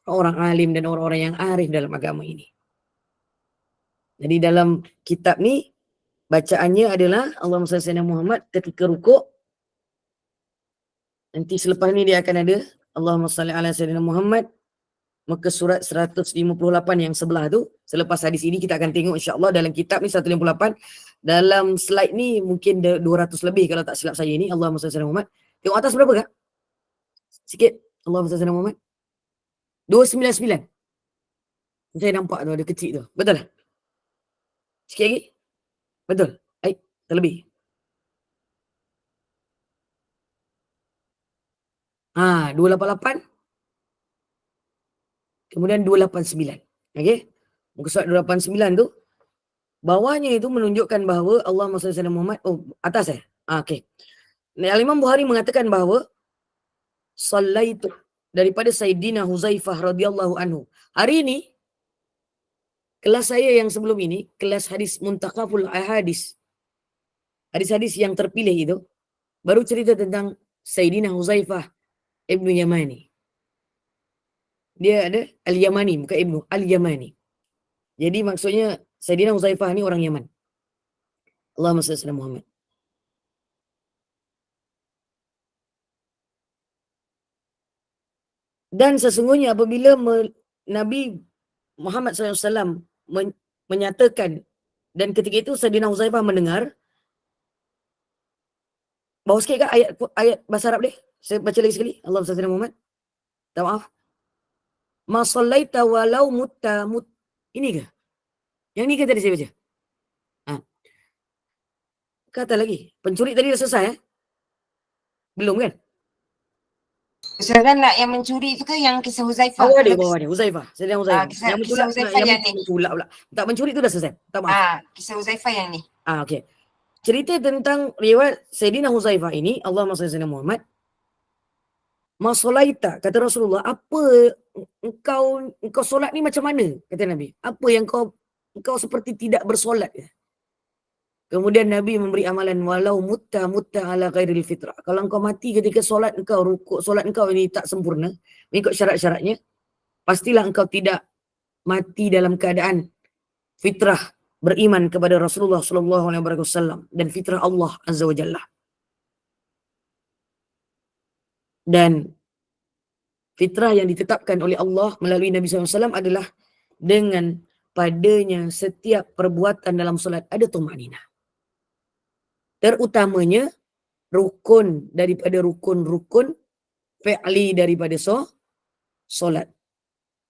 orang alim dan orang-orang yang arif dalam agama ini. Jadi dalam kitab ni bacaannya adalah Allahumma salli ala Muhammad ketika rukuk. Nanti selepas ni dia akan ada Allahumma salli ala sayyidina Muhammad, maka surat 158 yang sebelah tu. Selepas hadis ini kita akan tengok insya-Allah dalam kitab ni 158. Dalam slide ni mungkin 200 lebih kalau tak silap saya ni. Allahumma salli ala Muhammad. Tengok atas berapa kak? Sikit. Allahumma salli ala Muhammad. 299. Saya nampak tu ada kecil tu. Betul tak? Sikit lagi. Betul. Baik, terlebih. 288. Kemudian 289. Okey. Muka surat 289 tu bawahnya itu menunjukkan bahawa Allahumma salli ala Muhammad. Oh, atas Okey. Al-Imam Bukhari mengatakan bahawa sallaitu daripada Sayyidina Huzaifah radhiyallahu anhu. Hari ini kelas saya yang sebelum ini, kelas hadis Muntakhaful Ahadis. Hadis-hadis yang terpilih itu baru cerita tentang Sayyidina Huzaifah Ibnu Yamani. Dia ada Al-Yamani, bukan Ibnu, Al-Yamani. Jadi maksudnya Sayyidina Huzaifah ni orang Yaman. Allahumma salli ala Muhammad. Dan sesungguhnya apabila Nabi Muhammad SAW menyatakan, dan ketika itu Sayyidina Huzaifah mendengar, bawa sikit kak ayat bahasa Arab deh. Saya baca lagi sekali. Allahumma salli ala Muhammad. Tak maaf. Ma sallaita walau mutta. Ini ke? Yang ni ke tadi saya baca? Kata lagi. Pencuri tadi dah selesai Belum kan? Ustazah nak yang mencuri tu ke yang kisah Huzaifah? Bawah dia. Huzaifah. Sayyidina Huzaifah. Kisah Yang Huzaifah yang ni. pula. Tak mencuri tu dah selesai. Tak maaf. Kisah Huzaifah yang ni. Okey. Cerita tentang riwayat Sayyidina Huzaifah ini, Allahumma salli ala Muhammad. Masolaita, kata Rasulullah, apa engkau solat ni macam mana? Kata Nabi. Apa yang engkau seperti tidak bersolat. Kemudian Nabi memberi amalan, walau mutta ala ghairil fitrah. Kalau engkau mati ketika solat engkau, rukuk solat engkau ini tak sempurna, mengikut syarat-syaratnya, pastilah engkau tidak mati dalam keadaan fitrah, beriman kepada Rasulullah SAW dan fitrah Allah Azza wa Jalla. Dan fitrah yang ditetapkan oleh Allah melalui Nabi SAW adalah dengan padanya setiap perbuatan dalam solat ada tumaninah. Terutamanya rukun daripada rukun fi'li daripada solat.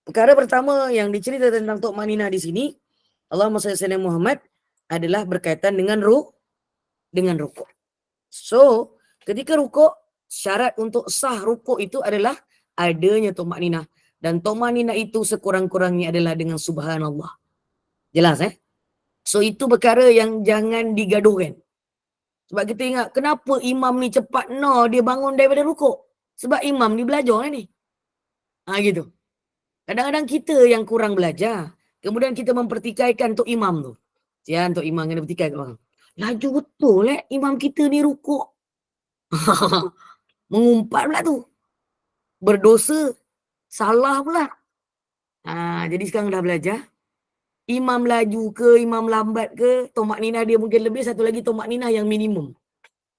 Perkara pertama yang dicerita tentang tumaninah di sini, Allahumma salli ala Muhammad, adalah berkaitan dengan rukuk. So, ketika rukuk, syarat untuk sah rukuk itu adalah adanya tumaninah. Dan tumaninah itu sekurang-kurangnya adalah dengan subhanallah. Jelas So, itu perkara yang jangan digaduhkan. Sebab kita ingat, kenapa imam ni cepat dia bangun daripada rukuk? Sebab imam ni belajar ni. Gitu. Kadang-kadang kita yang kurang belajar, kemudian kita mempertikaikan Tok Imam tu. Tok Imam kena pertikai kat orang. Laju betul imam kita ni rukuk. Mengumpat pula tu. Berdosa. Salah pula. Jadi sekarang dah belajar. Imam laju ke, imam lambat ke, tomak ninah dia mungkin lebih, satu lagi tomak ninah yang minimum.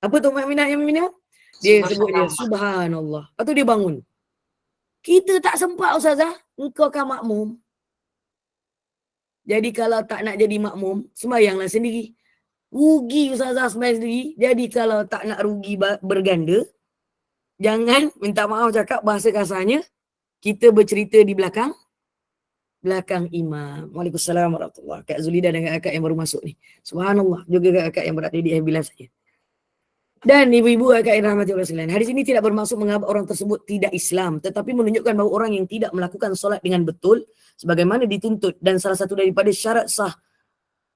Apa tomak ninah yang minimum? Dia sebut dia, subhanallah. Lepas tu dia bangun. Kita tak sempat Ustazah, engkau kan makmum. Jadi kalau tak nak jadi makmum, sembahyanglah sendiri. Rugi Ustazah sembahyang sendiri. Jadi kalau tak nak rugi berganda, jangan, minta maaf cakap bahasa kasarnya, kita bercerita di belakang imam. Waalaikumsalam warahmatullahi wabarakatuh. Kak Zulida dengan akak yang baru masuk ni. Subhanallah. Juga akak yang berada di FB Live saya. Dan ibu-ibu akak yang rahmati Allah sekalian. Hadis ini tidak bermaksud mengapa orang tersebut tidak Islam. Tetapi menunjukkan bahawa orang yang tidak melakukan solat dengan betul, sebagaimana dituntut. Dan salah satu daripada syarat sah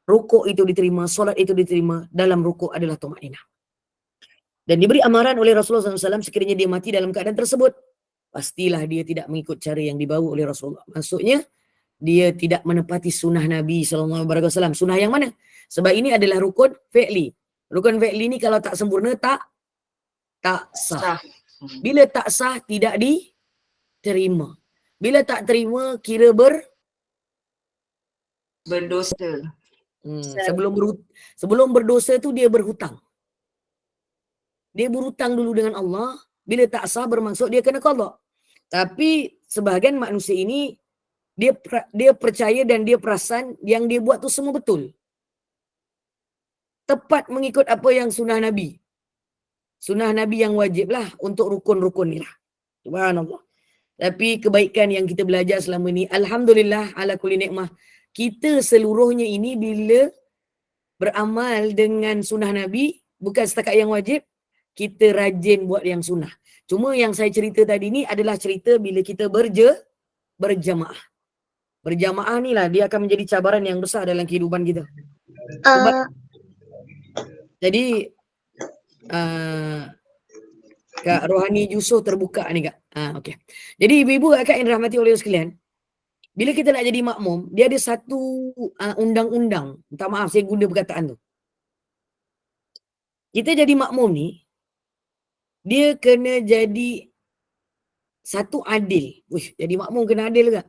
rukuk itu diterima, solat itu diterima, dalam rukuk adalah tumaninah. Dan diberi amaran oleh Rasulullah SAW sekiranya dia mati dalam keadaan tersebut, pastilah dia tidak mengikut cara yang dibawa oleh Rasulullah. Maksudnya, dia tidak menepati sunnah Nabi SAW. Sunnah yang mana? Sebab ini adalah rukun fi'li. Rukun fi'li ni kalau tak sempurna, tak sah. Bila tak sah, tidak diterima. Bila tak terima, kira berdosa. Sebelum berdosa tu dia berhutang. Dia berhutang dulu dengan Allah. Bila tak sah bermaksud dia kena qada. Tapi sebahagian manusia ini dia percaya dan dia perasan yang dia buat tu semua betul. Tepat mengikut apa yang sunnah Nabi. Sunnah Nabi yang wajib lah untuk rukun-rukun ni lah. Subhanallah. Tapi kebaikan yang kita belajar selama ni, alhamdulillah ala kulli nikmah. Kita seluruhnya ini bila beramal dengan sunnah Nabi, bukan setakat yang wajib, kita rajin buat yang sunnah. Cuma yang saya cerita tadi ni adalah cerita bila kita berjamaah. Berjamaah ni lah dia akan menjadi cabaran yang besar dalam kehidupan kita. Jadi Kak Rohani Yusof terbuka ni Kak. Okey. Jadi ibu-ibu Kak yang dirahmati oleh sekalian, bila kita nak jadi makmum, dia ada satu undang-undang. Minta maaf saya guna perkataan tu. Kita jadi makmum ni, dia kena jadi satu adil. Wih, jadi makmum kena adil ke?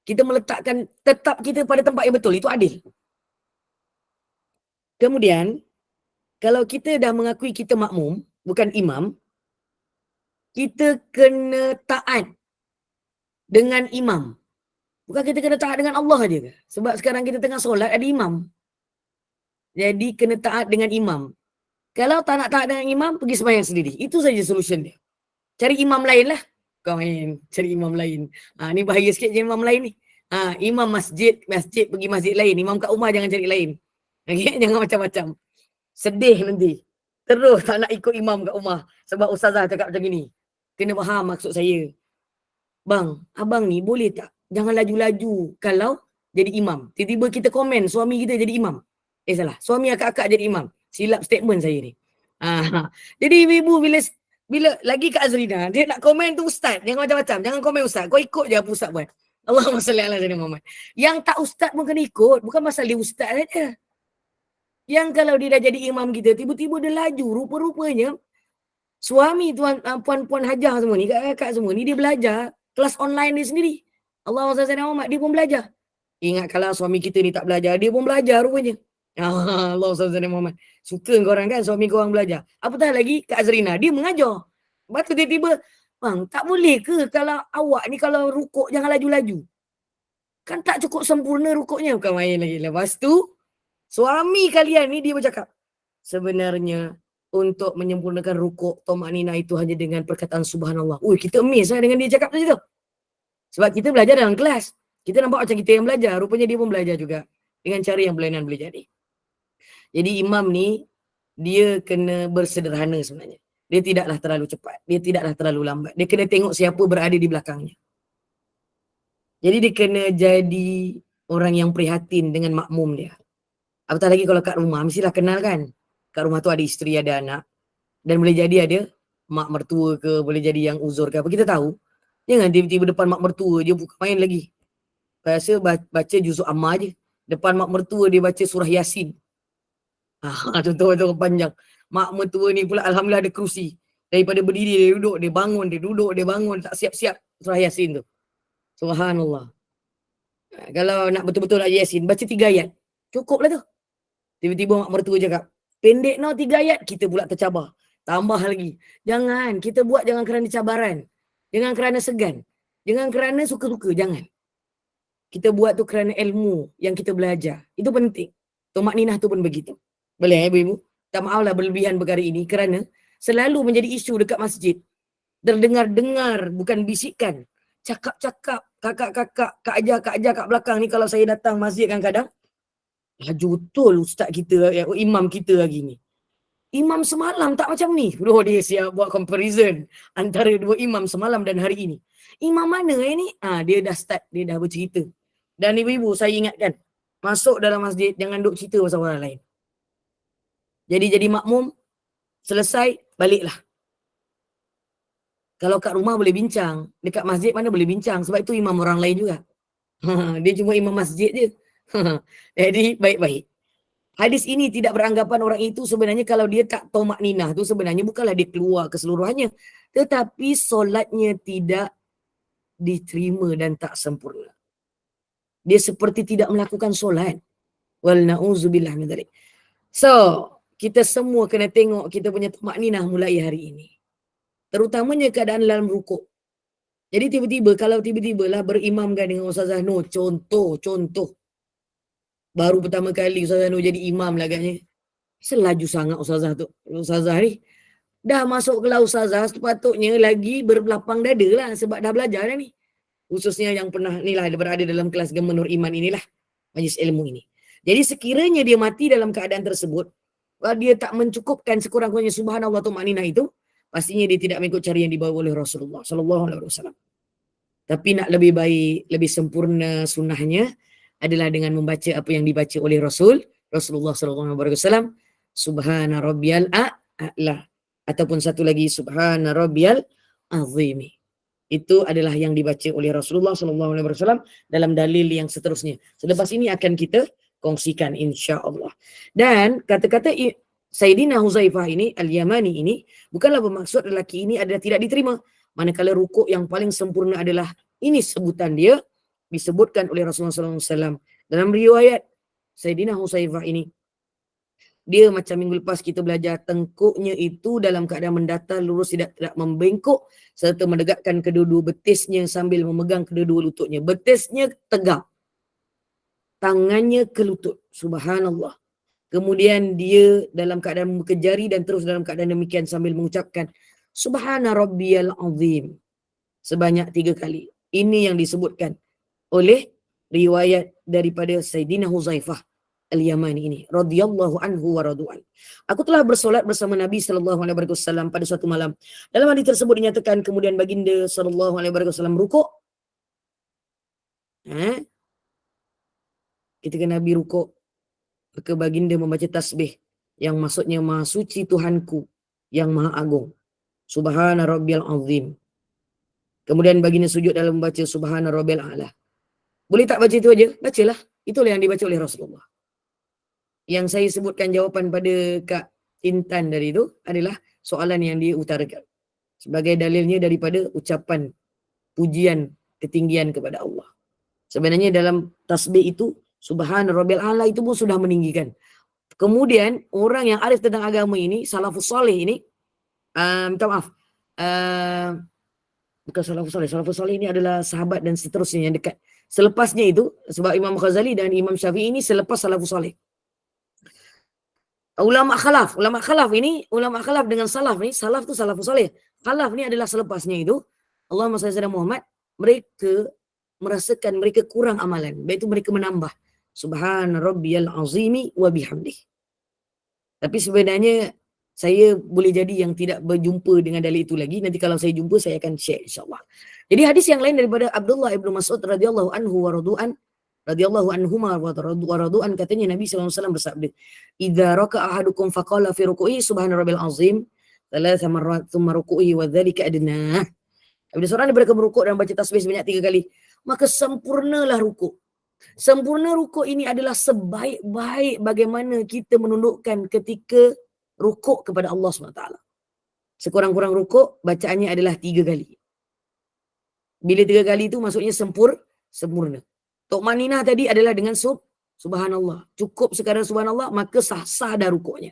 Kita meletakkan tetap kita pada tempat yang betul, itu adil. Kemudian, kalau kita dah mengakui kita makmum, bukan imam, kita kena taat dengan imam. Bukan kita kena taat dengan Allah je ke? Sebab sekarang kita tengah solat ada imam. Jadi kena taat dengan imam. Kalau tak nak taat dengan imam, pergi sembahyang sendiri. Itu saja solution dia. Cari imam lain lah. Kau main cari imam lain. Ni bahaya sikit je imam lain ni. Imam masjid pergi masjid lain. Imam kat rumah jangan cari lain. Okay? Jangan macam-macam. Sedih nanti. Terus tak nak ikut imam kat rumah. Sebab ustazah cakap macam ni. Kena faham maksud saya. Bang, abang ni boleh tak? Jangan laju-laju kalau jadi imam. Tiba-tiba kita komen suami kita jadi imam. Salah. Suami akak-akak jadi imam. Silap statement saya ni. Jadi ibu-ibu bila lagi Kak Azrina, dia nak komen tu ustaz. Jangan macam-macam. Jangan komen ustaz. Kau ikut je apa ustaz buat. Allahumma salli ala sayyidina Muhammad. Yang tak ustaz pun kena ikut. Bukan pasal dia ustaz saja. Yang kalau dia dah jadi imam kita, tiba-tiba dia laju. Rupa-rupanya suami puan-puan hajah semua ni, kakak semua ni, dia belajar kelas online dia sendiri. Allahumma salli ala sayyidina Muhammad, dia pun belajar. Ingat kalau suami kita ni tak belajar, dia pun belajar rupanya. Allahumma salli ala sayyidina Muhammad. Suka korang kan suami korang belajar. Apatah lagi Kak Azrina, dia mengajar. Lepas tu tiba-tiba, bang, tak boleh ke kalau awak ni kalau rukuk jangan laju-laju? Kan tak cukup sempurna rukuknya. Bukan main lagi. Lepas tu, suami kalian ni dia bercakap, sebenarnya untuk menyempurnakan rukuk Tomanina itu hanya dengan perkataan subhanallah. Kita amazed lah dengan dia cakap macam tu. Sebab kita belajar dalam kelas. Kita nampak macam kita yang belajar. Rupanya dia pun belajar juga. Dengan cara yang berlainan boleh jadi. Jadi imam ni, dia kena bersederhana sebenarnya. Dia tidaklah terlalu cepat. Dia tidaklah terlalu lambat. Dia kena tengok siapa berada di belakangnya. Jadi dia kena jadi orang yang prihatin dengan makmum dia. Apatah lagi kalau kat rumah, mestilah kenal kan. Kat rumah tu ada isteri, ada anak. Dan boleh jadi ada mak mertua ke, boleh jadi yang uzur ke apa. Kita tahu. Jangan tiba-tiba depan mak mertua dia bukan main lagi. Biasa baca juzuk amma je. Depan mak mertua dia baca surah Yasin. Contoh-contoh panjang. Mak mertua ni pula alhamdulillah ada kerusi. Daripada berdiri dia duduk, dia bangun, dia duduk, dia bangun. Tak siap-siap surah Yasin tu. Subhanallah. Kalau nak betul-betul nak Yasin, baca 3 ayat. Cukup lah tu. Tiba-tiba mak mertua cakap, pendek no 3 ayat, kita pula tercabar. Tambah lagi. Jangan, kita buat jangan kerana cabaran. Jangan kerana segan. Jangan kerana suka-suka, jangan. Kita buat tu kerana ilmu yang kita belajar. Itu penting. Tomakninah tu pun begitu. Boleh ibu-ibu? Tak maaflah berlebihan perkara ini kerana selalu menjadi isu dekat masjid. Terdengar-dengar, bukan bisikan. Cakap-cakap, kakak-kakak, kak ajar kat belakang ni kalau saya datang masjid kadang-kadang, laju betul ustaz kita, imam kita lagi ni. Imam semalam tak macam ni. Dia siap buat comparison antara dua imam semalam dan hari ini. Imam mana ni? Dia dah start, dia dah bercerita. Dan ibu-ibu saya ingatkan, masuk dalam masjid jangan duk cerita pasal orang lain. Jadi makmum, selesai, baliklah. Kalau kat rumah boleh bincang, dekat masjid mana boleh bincang. Sebab itu imam orang lain juga. Dia cuma imam masjid je. Jadi baik-baik. Hadis ini tidak beranggapan orang itu sebenarnya kalau dia tak tomakninah tu sebenarnya bukanlah dia keluar keseluruhannya. Tetapi solatnya tidak diterima dan tak sempurna. Dia seperti tidak melakukan solat. Wal na'udzubillah min dzalik. So, kita semua kena tengok kita punya tomakninah mulai hari ini. Terutamanya keadaan dalam rukuk. Jadi kalau tiba-tiba lah berimamkan dengan Ustazah Nur, contoh. Baru pertama kali Ustazah Nur jadi imam lah agaknya. Selaju sangat Ustazah tu. Ustazah ni dah masuk kelas Ustazah, sepatutnya lagi berlapang dada lah sebab dah belajar dah ni. Khususnya yang pernah ni lah berada dalam kelas Gema Nur Iman inilah. Majlis ilmu ini. Jadi sekiranya dia mati dalam keadaan tersebut, dia tak mencukupkan sekurang-kurangnya subhanallah tumakninah itu, pastinya dia tidak mengikut cara yang dibawa oleh Rasulullah sallallahu alaihi wasallam. Tapi nak lebih baik, lebih sempurna sunnahnya adalah dengan membaca apa yang dibaca oleh Rasulullah sallallahu alaihi wasallam. Subhana rabbiyal a'la. Ataupun satu lagi subhana rabbiyal azimi. Itu adalah yang dibaca oleh Rasulullah SAW dalam dalil yang seterusnya. Selepas ini akan kita kongsikan insya-Allah. Dan kata-kata Sayyidina Huzaifah ini, Al-Yamani ini, bukanlah bermaksud lelaki ini adalah tidak diterima. Manakala rukuk yang paling sempurna adalah, ini sebutan dia, disebutkan oleh Rasulullah SAW. Dalam riwayat Sayyidina Huzaifah ini, dia macam minggu lepas kita belajar, tengkuknya itu dalam keadaan mendatar, lurus, tidak membengkok, serta menegakkan kedua-dua betisnya sambil memegang kedua-dua lututnya. Betisnya tegak, tangannya ke lutut. Subhanallah. Kemudian dia dalam keadaan membuka jari dan terus dalam keadaan demikian sambil mengucapkan Subhana Rabbiyal Azim sebanyak 3 kali. Ini yang disebutkan oleh riwayat daripada Sayyidina Huzaifah Al-Yamani ini radhiyallahu anhu wa radu'an. Aku telah bersolat bersama Nabi sallallahu alaihi wasallam pada suatu malam. Dalam hadis tersebut dinyatakan kemudian baginda sallallahu alaihi wasallam rukuk. Ketika Nabi rukuk, maka baginda membaca tasbih yang maksudnya Maha Suci Tuhanku yang Maha Agung. Subhana Rabbiyal Azim. Kemudian baginda sujud dalam membaca Subhana Rabbiyal A'la. Boleh tak baca itu aja? Bacalah. Itulah yang dibaca oleh Rasulullah. Yang saya sebutkan jawapan pada Kak Intan dari itu adalah soalan yang dia utarakan. Sebagai dalilnya daripada ucapan pujian ketinggian kepada Allah. Sebenarnya dalam tasbih itu, Subhana Rabbiyal A'la itu pun sudah meninggikan. Kemudian orang yang arif tentang agama ini, salafus salih ini, minta maaf, bukan salafus salih ini adalah sahabat dan seterusnya yang dekat. Selepasnya itu, sebab Imam Ghazali dan Imam Syafi'i ini selepas salafus salih. Ulama khalaf dengan salaf ni, salaf tu salafus salih. Khalaf ni adalah selepasnya itu, Allahumma shalli ala Muhammad, mereka merasakan mereka kurang amalan, iaitu mereka menambah Subhana Rabbiyal Azimi wa bihamdih. Tapi sebenarnya saya boleh jadi yang tidak berjumpa dengan dalil itu lagi. Nanti kalau saya jumpa saya akan share insya-Allah. Jadi hadis yang lain daripada Abdullah ibnu Mas'ud radhiyallahu anhu wa radu'an, radhiyallahu anhuma wa radu'an, katanya Nabi sallallahu alaihi wasallam bersabda, "Idza raka'a ahadukum faqala fi ruku'i subhana rabbil azim, thalatha marrat thumma ruku'i wa dzalika adna." Apabila seorang daripada kamu rukuk dan baca tasbih sebanyak 3 kali, maka sempurnalah rukuk. Sempurna rukuk ini adalah sebaik-baik bagaimana kita menundukkan ketika rukuk kepada Allah SWT. Sekurang-kurang rukuk, bacaannya adalah 3 kali. Bila 3 kali itu maksudnya sempurna. Tuqmaninah tadi adalah dengan subhanallah. Cukup sekadar subhanallah, maka sah-sah dah rukuknya.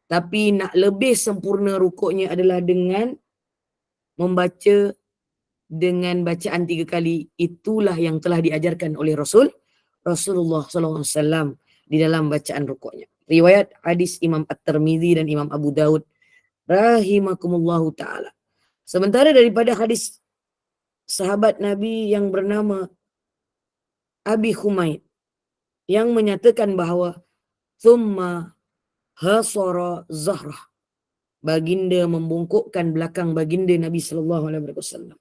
Tapi nak lebih sempurna rukuknya adalah dengan membaca dengan bacaan 3 kali. Itulah yang telah diajarkan oleh Rasulullah SAW di dalam bacaan rukuknya. Riwayat hadis Imam At-Tirmizi dan Imam Abu Daud rahimakumullahu ta'ala. Sementara daripada hadis sahabat Nabi yang bernama Abi Humaid yang menyatakan bahawa thumma hasara zahrah, baginda membungkukkan belakang baginda Nabi sallallahu alaihi wasallam,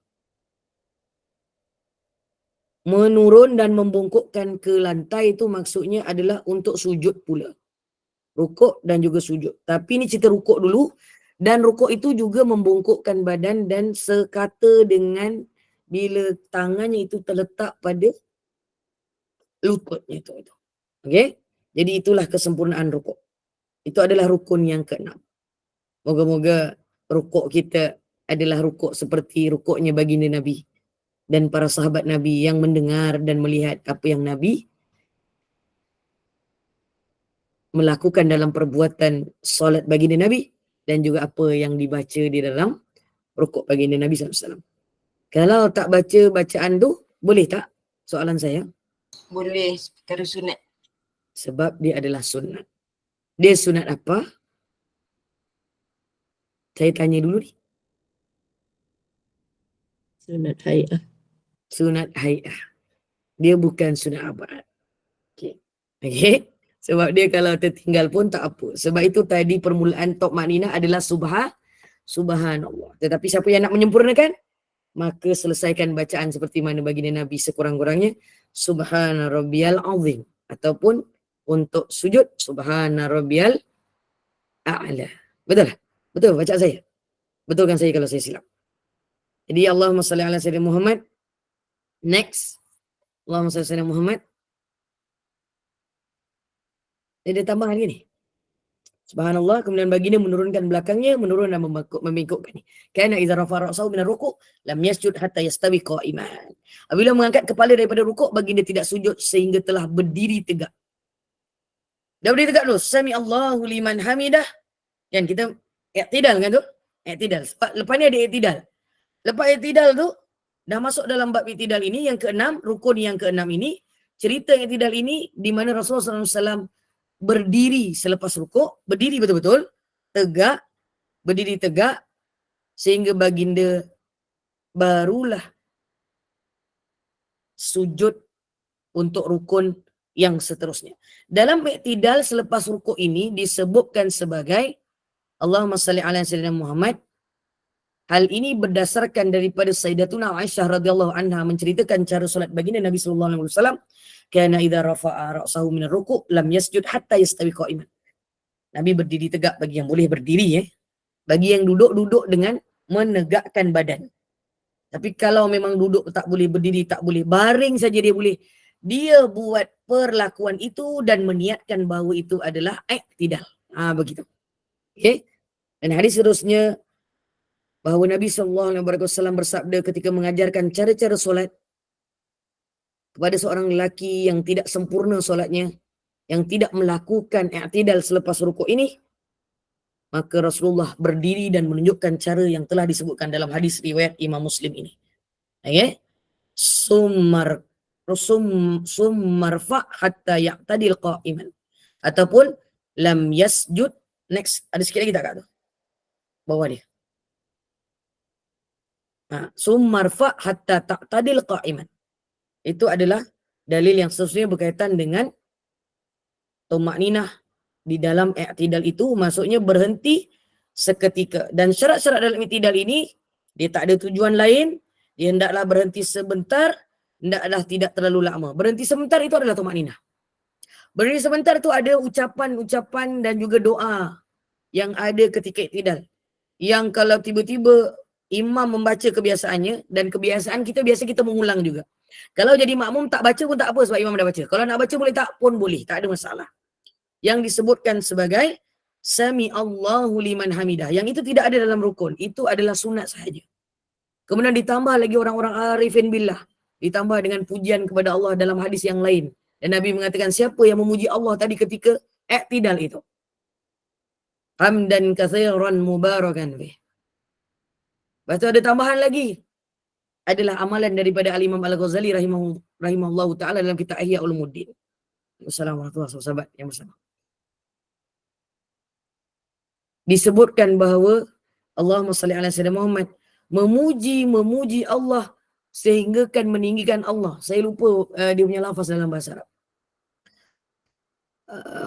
menurun dan membungkukkan ke lantai itu maksudnya adalah untuk sujud pula. Rukuk dan juga sujud. Tapi ini cerita rukuk dulu. Dan rukuk itu juga membungkukkan badan dan sekata dengan bila tangannya itu terletak pada lututnya itu. Okey? Jadi itulah kesempurnaan rukuk. Itu adalah rukun yang ke-6. Moga-moga rukuk kita adalah rukuk seperti rukuknya baginda Nabi dan para sahabat Nabi yang mendengar dan melihat apa yang Nabi melakukan dalam perbuatan solat baginda Nabi dan juga apa yang dibaca di dalam rukuk baginda Nabi SAW. Kalau tak baca bacaan tu, boleh tak? Soalan saya. Boleh, perkara sunat. Sebab dia adalah sunat. Dia sunat apa? Saya tanya dulu ni. Sunat hay'ah. Sunat hay'ah. Dia bukan sunat abad. Okey. Sebab dia kalau tertinggal pun tak apa. Sebab itu tadi permulaan tuqmaninah adalah subhanallah. Tetapi siapa yang nak menyempurnakan, maka selesaikan bacaan seperti mana baginda Nabi sekurang-kurangnya. Subhana Rabbiyal Azim. Ataupun untuk sujud, Subhana Rabbiyal A'la. Betul tak? Betul baca saya? Betulkan saya kalau saya silap. Jadi Allahumma salli ala sayyidina Muhammad. Next. Allahumma salli ala sayyidina Muhammad. Dia ada tambahan gini. Subhanallah, kemudian baginda menurunkan belakangnya, menurun dan membengkokkan. Karena idza rafa'a ra'sahu min ar-ruku' lam yasjud hatta yastawi qa'iman. Apabila mengangkat kepala daripada rukuk, baginda tidak sujud sehingga telah berdiri tegak. Dah berdiri tegak dulu. Sami Allahu liman hamidah. Dan kita i'tidal kan tu? I'tidal. Lepas ni ada i'tidal. Lepas i'tidal tu dah masuk dalam bab i'tidal ini yang ke-6, rukun yang ke-6 ini, cerita i'tidal ini di mana Rasulullah SAW berdiri selepas rukuk, berdiri betul-betul, tegak, berdiri tegak, sehingga baginda barulah sujud untuk rukun yang seterusnya. Dalam i'tidal selepas rukuk ini disebutkan sebagai Allahumma salli ala sayyidina Muhammad. Hal ini berdasarkan daripada Sayyidatuna Aisyah radhiyallahu anha menceritakan cara solat baginda Nabi sallallahu alaihi wasallam, kana idza rafa'a ra'sahu min ar-ruku' lam yasjud hatta yastawi qa'iman. Nabi berdiri tegak bagi yang boleh berdiri Bagi yang duduk dengan menegakkan badan. Tapi kalau memang duduk tak boleh, berdiri tak boleh, baring saja dia boleh. Dia buat perlakuan itu dan meniatkan bahawa itu adalah i'tidal. Begitu. Okey. Dan hadis seterusnya bahawa Nabi SAW bersabda ketika mengajarkan cara-cara solat kepada seorang lelaki yang tidak sempurna solatnya, yang tidak melakukan i'tidal selepas rukuk ini, maka Rasulullah berdiri dan menunjukkan cara yang telah disebutkan dalam hadis riwayat Imam Muslim ini. Okay? Summarfa hatta ya'tadil qa'iman. Ataupun lam yasjud. Next, ada sikit lagi tak kat tu? Bawah dia. Summarfa hatta ta'tadil qa'iman. Itu adalah dalil yang seterusnya berkaitan dengan tumakninah di dalam i'tidal itu, maksudnya berhenti seketika. Dan syarat-syarat dalam i'tidal ini, dia tak ada tujuan lain, dia hendaklah berhenti sebentar, hendaklah tidak terlalu lama. Berhenti sebentar itu adalah tumakninah. Berhenti sebentar itu ada ucapan-ucapan dan juga doa yang ada ketika i'tidal. Yang kalau tiba-tiba imam membaca kebiasaannya, dan kebiasaan kita biasa kita mengulang juga. Kalau jadi makmum tak baca pun tak apa sebab imam dah baca. Kalau nak baca boleh tak pun boleh, tak ada masalah. Yang disebutkan sebagai Sami Allahu liman hamidah. Yang itu tidak ada dalam rukun. Itu adalah sunat sahaja. Kemudian ditambah lagi orang-orang arifin billah. Ditambah dengan pujian kepada Allah dalam hadis yang lain. Dan Nabi mengatakan siapa yang memuji Allah tadi ketika i'tidal itu. Hamdan katsiran mubarakan bih. Lepas tu ada tambahan lagi. Adalah amalan daripada Al-Imam Al-Ghazali rahimahullahu ta'ala dalam kitab Ihya Ulumuddin. Assalamualaikum warahmatullahi wabarakatuh, sahabat yang bersama. Disebutkan bahawa Allahumma salli ala sayyidina Muhammad memuji Allah sehingga kan meninggikan Allah. Saya lupa dia punya lafaz dalam bahasa Arab.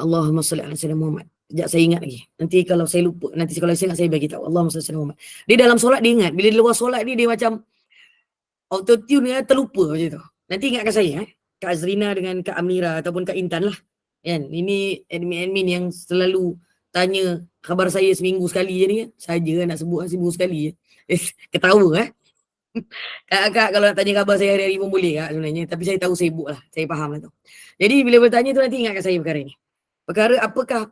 Allahumma salli ala sayyidina Muhammad. Sekejap saya ingat lagi. Nanti kalau saya lupa, nanti kalau saya ingat saya bagi tahu. Allahumma salli ala sayyidina Muhammad. Dia dalam solat dia ingat, bila di luar solat dia macam auto-tune dia terlupa macam tu. Nanti ingatkan saya Kak Azrina dengan Kak Amira ataupun Kak Intan lah. Kan? Ini admin-admin yang selalu tanya khabar saya seminggu sekali je ni kan. Saja nak sebut seminggu sekali je. Ketawa Kak kalau nak tanya khabar saya hari-hari pun boleh Kak sebenarnya. Tapi saya tahu sibuk lah. Saya faham lah tu. Jadi bila bertanya tu nanti ingatkan saya perkara ni. Perkara apakah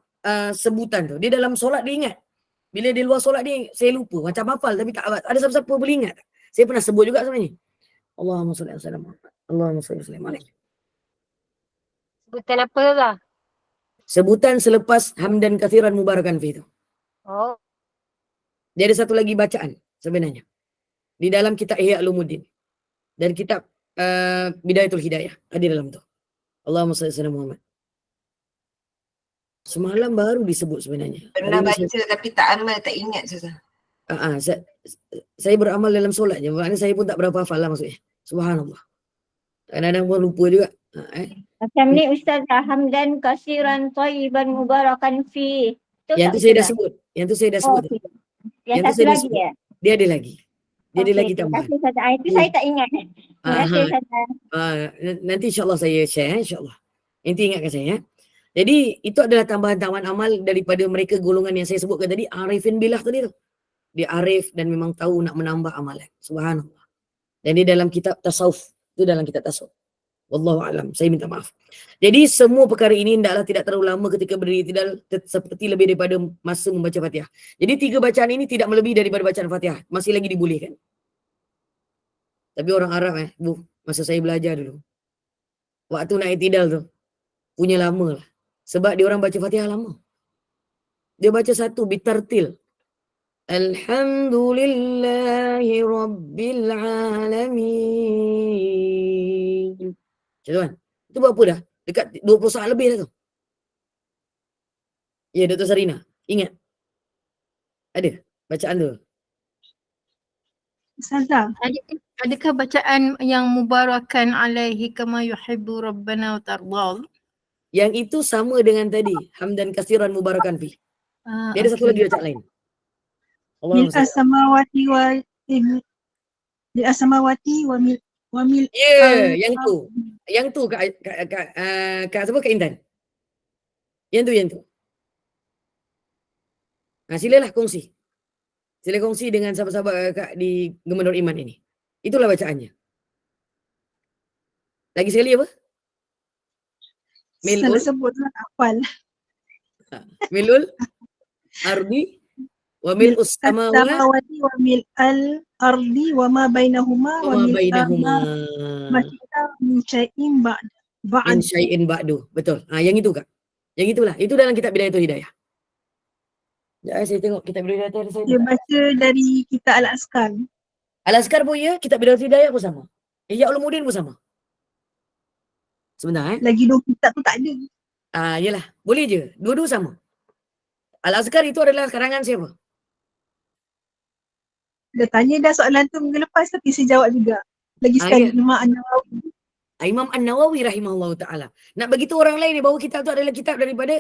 sebutan tu. Dia dalam solat dia ingat. Bila dia luar solat dia saya lupa. Macam hafal tapi tak ada siapa-siapa boleh ingat. Saya pernah sebut juga sebenarnya. Allahumma salli ala sayyidina Muhammad. Allahumma salli ala sayyidina Muhammad. Sebutan apa lah? Sebutan selepas hamdan katsiran mubarakan fi itu. Oh. Dia ada satu lagi bacaan sebenarnya. Di dalam kitab Ihya Ulumuddin. Dan kitab Bidayatul Hidayah. Ada dalam tu. Allahumma salli ala sayyidina Muhammad. Semalam baru disebut sebenarnya. Pernah baca tapi tak amal, tak ingat susah. Saya beramal dalam solat je. Maknanya saya pun tak berapa hafal lah maksudnya. Subhanallah. Kadang-kadang pun lupa juga. Macam ni Ustaz, hamdan kasiran tayyiban mubarakan fi. Yang tu saya dah sebut. Yang tu saya dah sebut. Okay. Yang satu lagi ya? Dia ada lagi. Dia ada lagi tambahan. Itu saya tak ingat. Terima kasih Ustaz. Nanti insyaAllah saya share. InsyaAllah. Nanti ingatkan saya. Jadi itu adalah tambahan-tambahan amal daripada mereka golongan yang saya sebutkan tadi, arifin billah tadi tu. Dia arif dan memang tahu nak menambah amalan. Subhanallah. Dan dia dalam kitab tasawuf. Itu dalam kitab tasawuf. Wallahu alam. Saya minta maaf. Jadi semua perkara ini hendaklah tidak terlalu lama ketika berdiri tidak seperti lebih daripada masa membaca Fatihah. Jadi 3 bacaan ini tidak melebihi daripada bacaan Fatihah. Masih lagi dibolehkan. Tapi orang Arab Bu, masa saya belajar dulu. Waktu nak i'tidal tu punya lama lah. Sebab dia orang baca Fatihah lama. Dia baca satu bitartil. Alhamdulillahi Rabbil Alamin. Macam tu kan? Itu berapa dah? Dekat 20 saat lebih dah tu. Ya, Dr. Sarina. Ingat? Ada bacaan tu? Ustazah, Adakah bacaan yang mubarakan alaihi kama yuhibbu rabbana wa tardal? Yang itu sama dengan tadi. Hamdan kasiran mubarakan fi. Dia ada satu lagi bacaan lain. mil as-samawati wa mil as-samawati wa mil Ya, yang tu. Yang tu Kak siapa? Kak Intan. Yang tu. Nah, silalah kongsi. Sila kongsi dengan sahabat-sahabat Kak di Gemah Nur Iman ini. Itulah bacaannya. Lagi sekali apa? Salah sebut lah, hafal. Milul ardi wa mil As-samawati wa mil al-ardi wa ma bainahuma wa mil min syai'in min syai'in ba'du. Betul. Yang itu Kak. Yang itulah. Itu dalam kitab Bidayatul Hidayah. Ya, saya tengok kitab Bidayatul Hidayah saya. Dia baca dari kitab Al-Azkar. Al-Azkar pun ya, kitab Bidayatul Hidayah pun sama. Ihya Ulumuddin pun sama. Sebentar Lagi 2 kitab tu tak ada. Yelah. Boleh je. Dua-dua sama. Al-Azkar itu adalah karangan siapa? Dah tanya dah soalan tu minggu lepas tapi saya jawab juga. Lagi sekali Ya. Imam An-Nawawi. Imam An-Nawawi rahimahullah ta'ala. Nak beritahu orang lain ni bahawa kitab tu adalah kitab daripada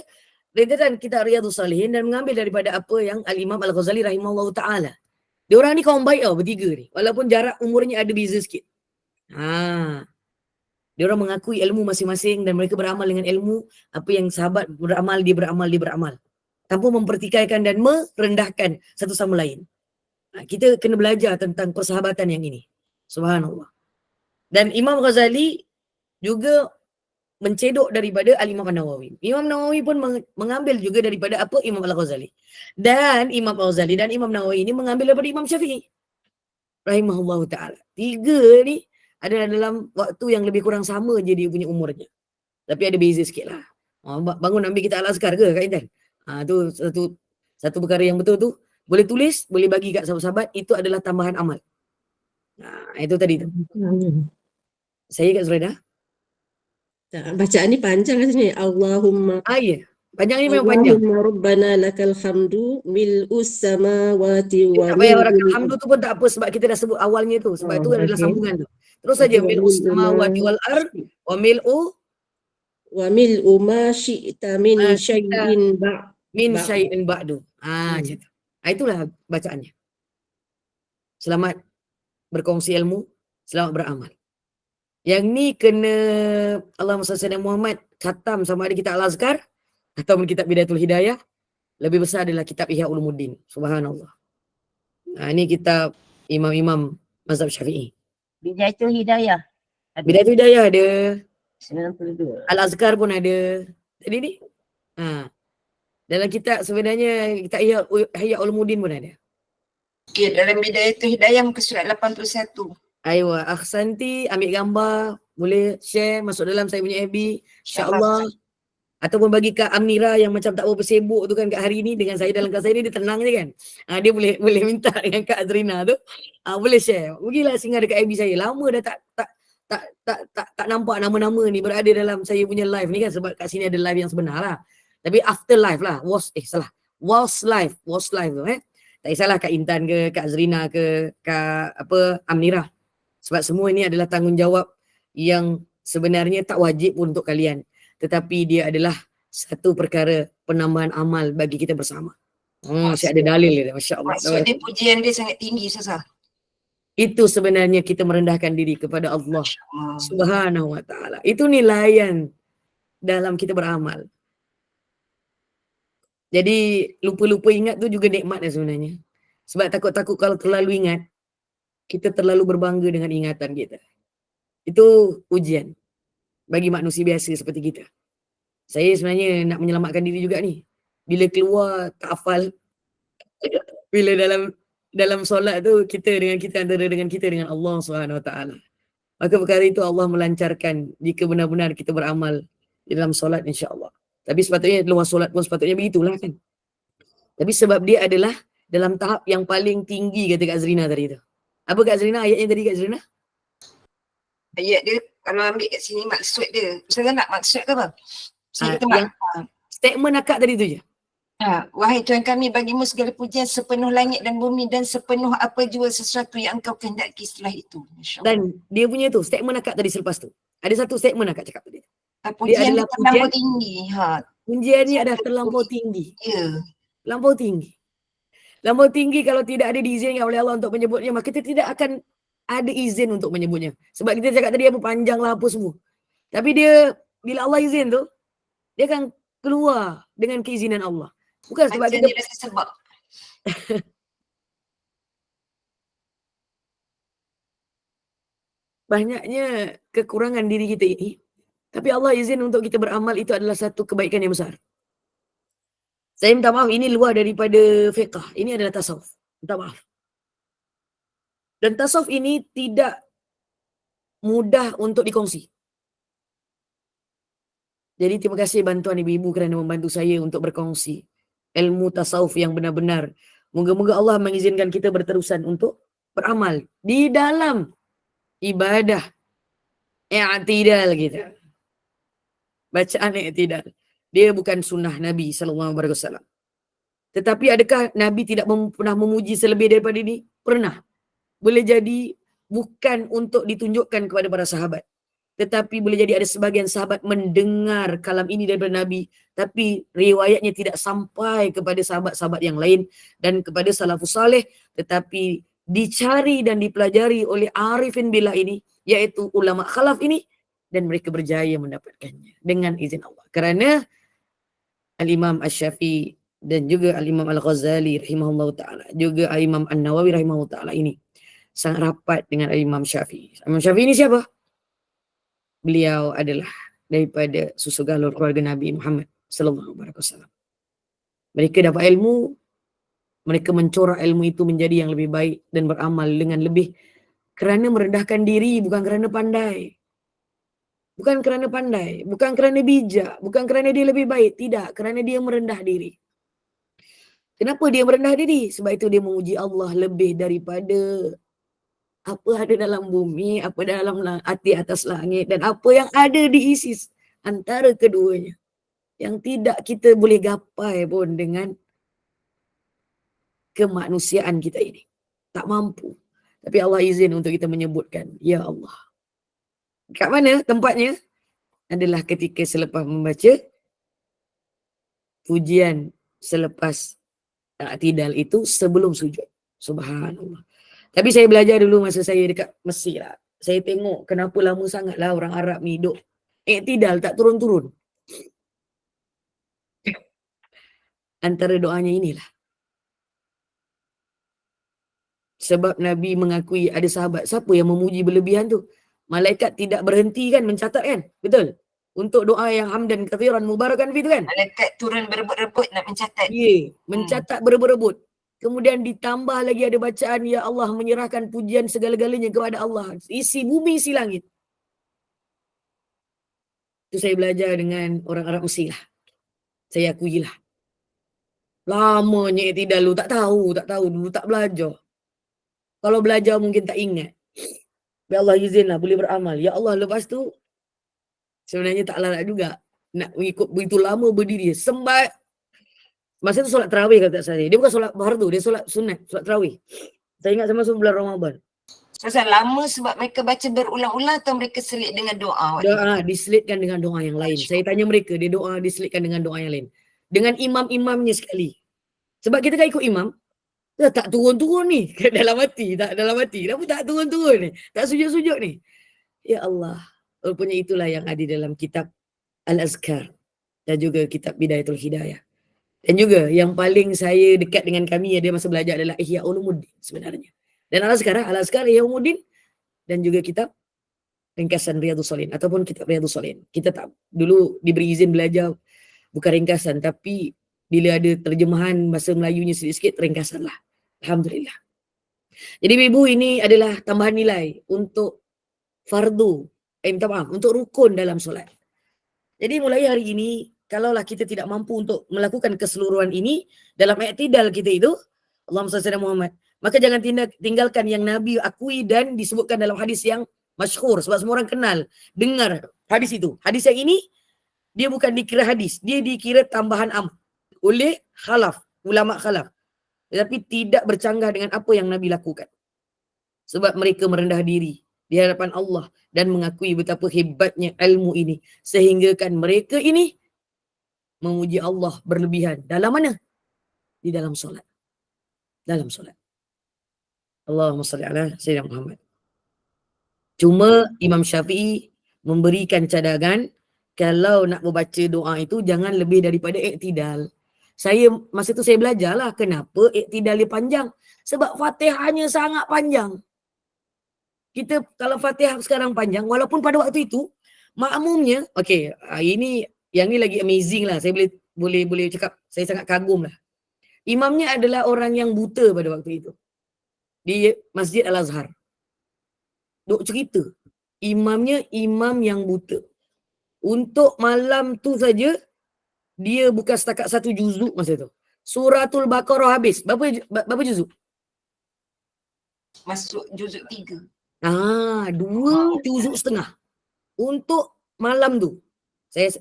rentetan kitab Riyadhus Salihin dan mengambil daripada apa yang Al-Imam Al-Ghazali rahimahullah ta'ala. Dia orang ni kaum baik tau, bertiga ni. Walaupun jarak umurnya ada beza sikit. Dia orang mengakui ilmu masing-masing dan mereka beramal dengan ilmu. Apa yang sahabat beramal, dia beramal. Tanpa mempertikaikan dan merendahkan satu sama lain. Kita kena belajar tentang persahabatan yang ini. Subhanallah. Dan Imam Ghazali juga mencedok daripada Al-Imam An-Nawawi. Imam Nawawi pun mengambil juga daripada apa Imam Al-Ghazali. Dan Imam Al-Ghazali dan Imam Nawawi ini mengambil daripada Imam Syafi'i. Rahimahullah ta'ala. 3 ni adalah dalam waktu yang lebih kurang sama je dia punya umurnya. Tapi ada beza sikit lah. Bangun ambil kita Al-Azkar ke Kak Intan? Tu satu perkara yang betul tu. Boleh tulis, boleh bagi kat sahabat-sahabat. Itu adalah tambahan amal. Itu tadi tu. Saya Kak Zuraida. Bacaan ni panjang rasanya. Allahumma. Ya. Panjang ni memang panjang. Allahumma rabbana lakal hamdu mil'us samawati wa tak payah lakal hamdu tu pun tak apa sebab kita dah sebut awalnya tu. Sebab itu adalah sambungan tu. Terus saja mil'us samawati wal ard wa mil'u ma syi'ta min syai'in ba'du. Macam tu. Itulah bacaannya. Selamat berkongsi ilmu, selamat beramal. Yang ni kena Allahumma salli ala Muhammad khatam sama ada kitab Al-Azkar atau kitab Bidayatul Hidayah. Lebih besar adalah kitab Ihya Ulumuddin. Subhanallah. Ini kitab imam-imam mazhab Syafi'i. Bidayatul Hidayah. Bidayatul Hidayah ada. 92. Al-Azkar pun ada. Jadi ni. Dalam kitab sebenarnya kitab Ihya Ulumuddin pun ada. Okey, dalam Bidayatul Hidayah muka surat 81. Aywa, Akhsanti ambil gambar, boleh share masuk dalam saya punya FB, insya-Allah. Ataupun bagi Kak Amnira yang macam tak berapa sibuk tu kan kat hari ni dengan saya dalam kelas saya ni dia tenang je kan. Dia boleh minta dengan Kak Azrina tu. Boleh share. Pergilah singgah dekat FB saya. Lama dah tak nampak nama-nama ni berada dalam saya punya live ni kan sebab kat sini ada live yang sebenar lah. Tapi after live lah. Was live tu Tak kisahlah Kak Intan ke, Kak Azrina ke, Kak Amnira. Sebab semua ini adalah tanggungjawab yang sebenarnya tak wajib pun untuk kalian. Tetapi dia adalah satu perkara penambahan amal bagi kita bersama. Saya ada dalil dia. Masya Allah. Maksud dia pujian dia sangat tinggi Ustazah. Itu sebenarnya kita merendahkan diri kepada Allah Subhanahu wa ta'ala. Itu nilaian dalam kita beramal. Jadi lupa-lupa ingat tu juga nikmat dah sebenarnya. Sebab takut-takut kalau terlalu ingat, kita terlalu berbangga dengan ingatan kita. Itu ujian bagi manusia biasa seperti kita. Saya sebenarnya nak menyelamatkan diri juga ni. Bila keluar tak hafal, bila dalam solat tu antara dengan kita dengan Allah SWT. Maka perkara itu Allah melancarkan jika benar-benar kita beramal di dalam solat insya-Allah. Tapi sepatutnya luar solat pun sepatutnya begitulah kan. Tapi sebab dia adalah dalam tahap yang paling tinggi kata Kak Zrina tadi tu. Apa Kak Zrina ayatnya tadi Kak Zrina? Ayat dia kalau ambil kat sini maksud dia. Ustazah nak maksud ke apa? Saya kata Yang statement akak tadi tu je. Wahai Tuhan kami, bagimu segala pujian sepenuh langit dan bumi dan sepenuh apa jua sesuatu yang engkau kehendaki setelah itu. Dan dia punya tu, statement akak tadi selepas tu. Ada satu statement akak cakap tadi. Pujian adalah dia terlampau pujian. tinggi. Pujian ni adalah terlampau tinggi. Ya. Terlampau tinggi. Terlampau tinggi kalau tidak ada diizinkan oleh Allah untuk menyebutnya, maka kita tidak akan ada izin untuk menyebutnya. Sebab kita cakap tadi apa panjang lah apa semua. Tapi dia, bila Allah izin tu, dia akan keluar dengan keizinan Allah. Bukan sebab kita dia rasa sebab. banyaknya kekurangan diri kita ini, tapi Allah izin untuk kita beramal, itu adalah satu kebaikan yang besar. Saya minta maaf, ini luar daripada fiqh. Ini adalah tasawuf. Minta maaf. Dan tasawuf ini tidak mudah untuk dikongsi. Jadi terima kasih bantuan ibu-ibu kerana membantu saya untuk berkongsi ilmu tasawuf yang benar-benar. Moga-moga Allah mengizinkan kita berterusan untuk beramal di dalam ibadah i'tidal kita. Bacaan i'tidal. Dia bukan sunnah Nabi SAW. Tetapi adakah Nabi tidak pernah memuji selebih daripada ini? Pernah. Boleh jadi bukan untuk ditunjukkan kepada para sahabat. Tetapi boleh jadi ada sebagian sahabat mendengar kalam ini daripada Nabi, tapi riwayatnya tidak sampai kepada sahabat-sahabat yang lain dan kepada salafus saleh, tetapi dicari dan dipelajari oleh arifin billah ini, yaitu ulama khalaf ini, dan mereka berjaya mendapatkannya dengan izin Allah. Kerana Al-Imam Asy-Syafi'i dan juga Al-Imam Al-Ghazali rahimahullah ta'ala, juga Al-Imam An-Nawawi rahimahullah ta'ala ini sangat rapat dengan Al-Imam Syafi'i. Imam Syafi'i ini siapa? Beliau adalah daripada susu galur keluarga Nabi Muhammad sallallahu alaihi wasallam. Mereka dapat ilmu, mereka mencorak ilmu itu menjadi yang lebih baik dan beramal dengan lebih kerana merendahkan diri, bukan kerana pandai. Bukan kerana pandai, bukan kerana bijak, bukan kerana dia lebih baik, tidak, kerana dia merendah diri. Kenapa dia merendah diri? Sebab itu dia memuji Allah lebih daripada apa ada dalam bumi, apa dalam hati atas langit, dan apa yang ada di isi antara keduanya. Yang tidak kita boleh gapai pun dengan kemanusiaan kita ini. Tak mampu. Tapi Allah izin untuk kita menyebutkan, Ya Allah. Kat mana tempatnya? Adalah ketika selepas membaca pujian selepas i'tidal itu sebelum sujud. Subhanallah. Tapi saya belajar dulu masa saya dekat Mesir lah. Saya tengok kenapa lama sangatlah orang Arab ni duk i'tidal tak turun-turun. Antara doanya inilah. Sebab Nabi mengakui ada sahabat. Siapa yang memuji berlebihan tu? Malaikat tidak berhenti kan mencatat kan? Betul? Untuk doa yang hamdan kathiran mubarakan fi tu kan? Malaikat turun berebut-rebut nak mencatat. Ya, mencatat berebut-rebut. Kemudian ditambah lagi ada bacaan, Ya Allah menyerahkan pujian segala-galanya kepada Allah. Isi bumi, isi langit. Itu saya belajar dengan orang Arab Mesir lah. Saya akuilah. Lamanya tidak dulu, tak tahu dulu, tak belajar. Kalau belajar mungkin tak ingat. Ya Allah izinlah boleh beramal. Ya Allah lepas tu, sebenarnya tak larat juga. Nak mengikut begitu lama berdiri. Masa tu solat tarawih kalau tak salah. Dia bukan solat fardu, dia solat sunat, solat tarawih. Saya ingat sama bulan Ramadan. Sebab lama sebab mereka baca berulang-ulang atau mereka selit dengan doa? Doa diselitkan dengan doa yang lain. Saya tanya mereka, dia doa diselitkan dengan doa yang lain. Dengan imam-imamnya sekali. Sebab kita kan ikut imam, tak turun-turun ni. Dalam hati. Kenapa tak turun-turun ni? Tak sujud-sujud ni. Ya Allah. Rupanya itulah yang ada dalam kitab Al-Azkar. Dan juga kitab Bidayatul Hidayah. Dan juga yang paling saya dekat dengan kami dia masa belajar adalah Ihya Ulumuddin sebenarnya. Dan Al-Azkar Ihya Ulumuddin dan juga kitab ringkasan Riyadhus Shalihin ataupun kitab Riyadhus Shalihin. Kita tak dulu diberi izin belajar bukan ringkasan tapi bila ada terjemahan bahasa Melayunya sikit-sikit ringkasan lah. Alhamdulillah. Jadi ibu ini adalah tambahan nilai untuk fardu, minta maaf, untuk rukun dalam solat. Jadi mulai hari ini kalaulah kita tidak mampu untuk melakukan keseluruhan ini dalam i'tidal kita itu, Allahumma shalli ala Muhammad, maka jangan tinggalkan yang Nabi akui dan disebutkan dalam hadis yang masyhur sebab semua orang kenal, dengar hadis itu. Hadis yang ini dia bukan dikira hadis, dia dikira tambahan oleh ulama khalaf. Tetapi tidak bercanggah dengan apa yang Nabi lakukan. Sebab mereka merendah diri di hadapan Allah dan mengakui betapa hebatnya ilmu ini sehinggakan mereka ini memuji Allah berlebihan. Dalam mana? Di dalam solat. Dalam solat. Allahumma salli ala Sayyidina Muhammad. Cuma Imam Syafi'i memberikan cadangan kalau nak membaca doa itu jangan lebih daripada i'tidal. Masa tu saya belajarlah kenapa i'tidal dia panjang. Sebab Fatihahnya sangat panjang. Kita kalau Fatihah sekarang panjang walaupun pada waktu itu makmumnya yang ni lagi amazing lah. Saya boleh cakap saya sangat kagum lah. Imamnya adalah orang yang buta pada waktu itu. Di Masjid Al-Azhar. Duk cerita. Imamnya imam yang buta. Untuk malam tu saja, dia bukan setakat 1 juzuk masa tu. Suratul Baqarah habis. Berapa juzuk? Masuk juzuk 3. 2 juzuk setengah. Untuk malam tu. Saya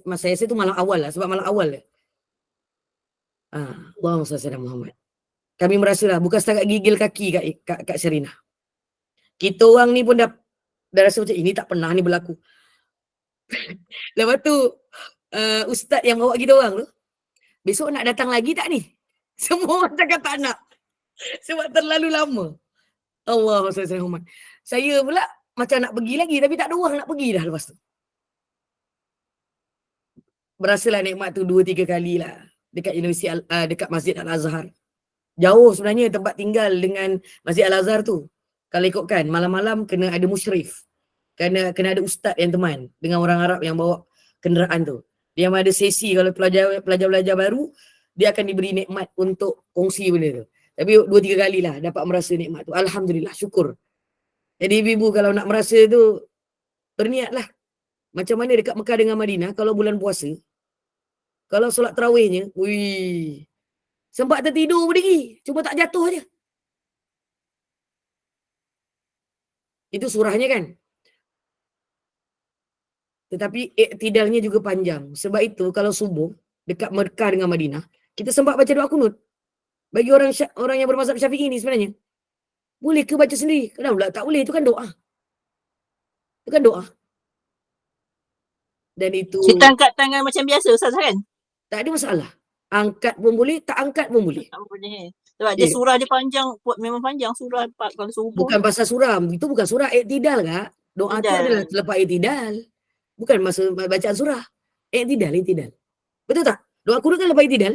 tu malam awal lah. Sebab malam awal lah. Allahumma shalli ala Muhammad. Kami merasalah bukan setakat gigil kaki Kak Sherina. Kita orang ni pun dah rasa macam ini tak pernah ni berlaku. Lepas tu ustaz yang bawa kita orang tu, besok nak datang lagi tak ni? Semua orang cakap tak nak. Sebab terlalu lama. Allahumma shalli ala Muhammad. Saya pula macam nak pergi lagi tapi tak ada orang nak pergi dah lepas tu. Berasalah nikmat tu 2-3 kali lah dekat universiti dekat Masjid Al-Azhar. Jauh sebenarnya tempat tinggal dengan Masjid Al-Azhar tu. Kalau ikutkan malam-malam kena ada musyrif. Kena ada ustaz yang teman dengan orang Arab yang bawa kenderaan tu. Dia ada sesi kalau pelajar-pelajar baru dia akan diberi nikmat untuk kongsi benda tu. Tapi 2-3 kali lah dapat merasa nikmat tu. Alhamdulillah, syukur. Jadi ibu kalau nak merasa tu berniatlah. Macam mana dekat Mekah dengan Madinah kalau bulan puasa. Kalau solat tarawihnya, sempat tertidur berdiri, cuma tak jatuh aja. Itu surahnya kan. Tetapi i'tidalnya juga panjang. Sebab itu kalau subuh dekat Mekah dengan Madinah, kita sempat baca doa kunut. Bagi orang yang bermazhab Syafi'i ni sebenarnya, boleh ke baca sendiri? Kenapa tak boleh? Itu kan doa. Itu kan doa. Dan itu kita angkat tangan macam biasa Ustaz kan? Tak ada masalah. Angkat pun boleh, tak angkat pun boleh. Tak boleh. Sebab dia surah dia panjang, memang panjang surah kalau subuh. Bukan pasal surah, itu bukan surah i'tidal Kak. Doa tu adalah selepas i'tidal. Bukan masa bacaan surah. I'tidal. Betul tak? Doa kunut kan lepas i'tidal?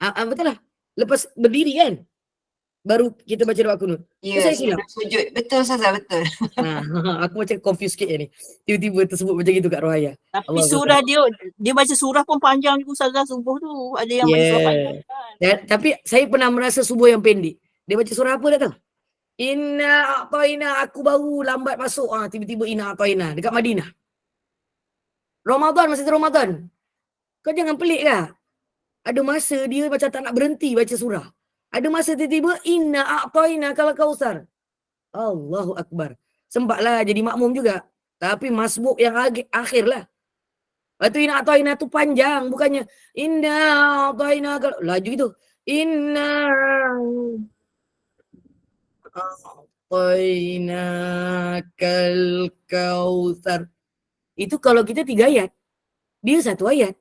Betul lah. Lepas berdiri kan? Baru kita baca doa kunut. Ya, sujud. Betul Ustazah, betul. Aku macam confused sikit ni. Tiba-tiba tersebut macam gitu Kak Rohaya. Tapi Allah surah dia baca surah pun panjang juga Ustazah subuh tu. Ada yang baca surah panjang kan. Tapi saya pernah merasa subuh yang pendek. Dia baca surah apa tak tahu? Inna a'tayna, aku baru lambat masuk. Tiba-tiba inna a'tayna dekat Madinah. Masa Ramadan. Kau jangan pelik Kak. Ada masa dia macam tak nak berhenti baca surah. Ada masa tiba-tiba inna a'tayna kal kautsar. Allahu Akbar. Sempatlah jadi makmum juga. Tapi masbuk yang akhir lah. Lepas tu inna a'tayna tu panjang. Bukannya inna a'tayna kal... Laju itu. Inna a'tayna kal kautsar. Itu kalau kita 3 ayat. Dia 1 ayat.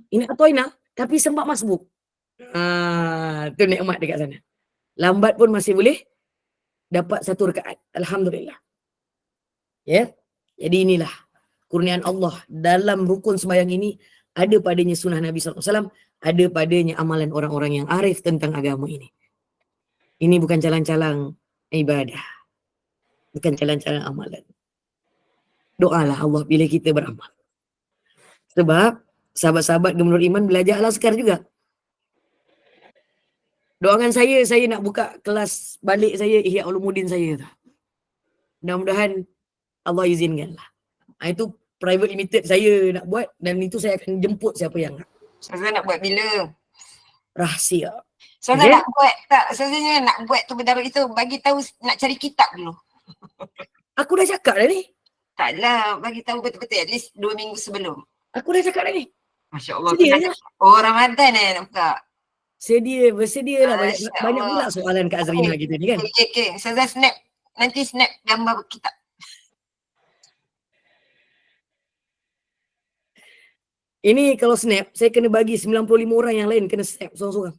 Inna a'tayna tapi sempat masbuk. Tu nikmat dekat sana. Lambat pun masih boleh dapat 1 rakaat. Alhamdulillah. Ya. Jadi inilah kurniaan Allah dalam rukun sembahyang ini ada padanya sunnah Nabi SAW, ada padanya amalan orang-orang yang arif tentang agama ini. Ini bukan calang-calang ibadah, bukan calang-calang amalan. Doalah Allah bila kita beramal. Sebab sahabat-sahabat Gemenur Iman belajar Al-Azkar juga. Doakan saya nak buka kelas balik saya Ihya Ulumuddin saya tu. Mudah-mudahan Allah izinkanlah. Itu private limited saya nak buat dan itu saya akan jemput siapa yang nak. Ustazah nak buat bila? Rahsia. Ustazah Okay. nak buat tak? Ustazah nak buat tu berdarut itu bagi tahu nak cari kitab dulu. Aku dah cakap dah ni. Taklah, bagi tahu betul-betul at least 2 minggu sebelum. Aku dah cakap dah ni. Masya Allah. Sedia je. Oh, Ramadan nak buka. Bersedia lah. Banyak Masya pula Allah. soalan Kak Azrina kita ni kan. Okay. Ustazah snap. Nanti snap gambar kitab. Ini kalau snap, saya kena bagi 95 orang yang lain kena snap seorang-seorang.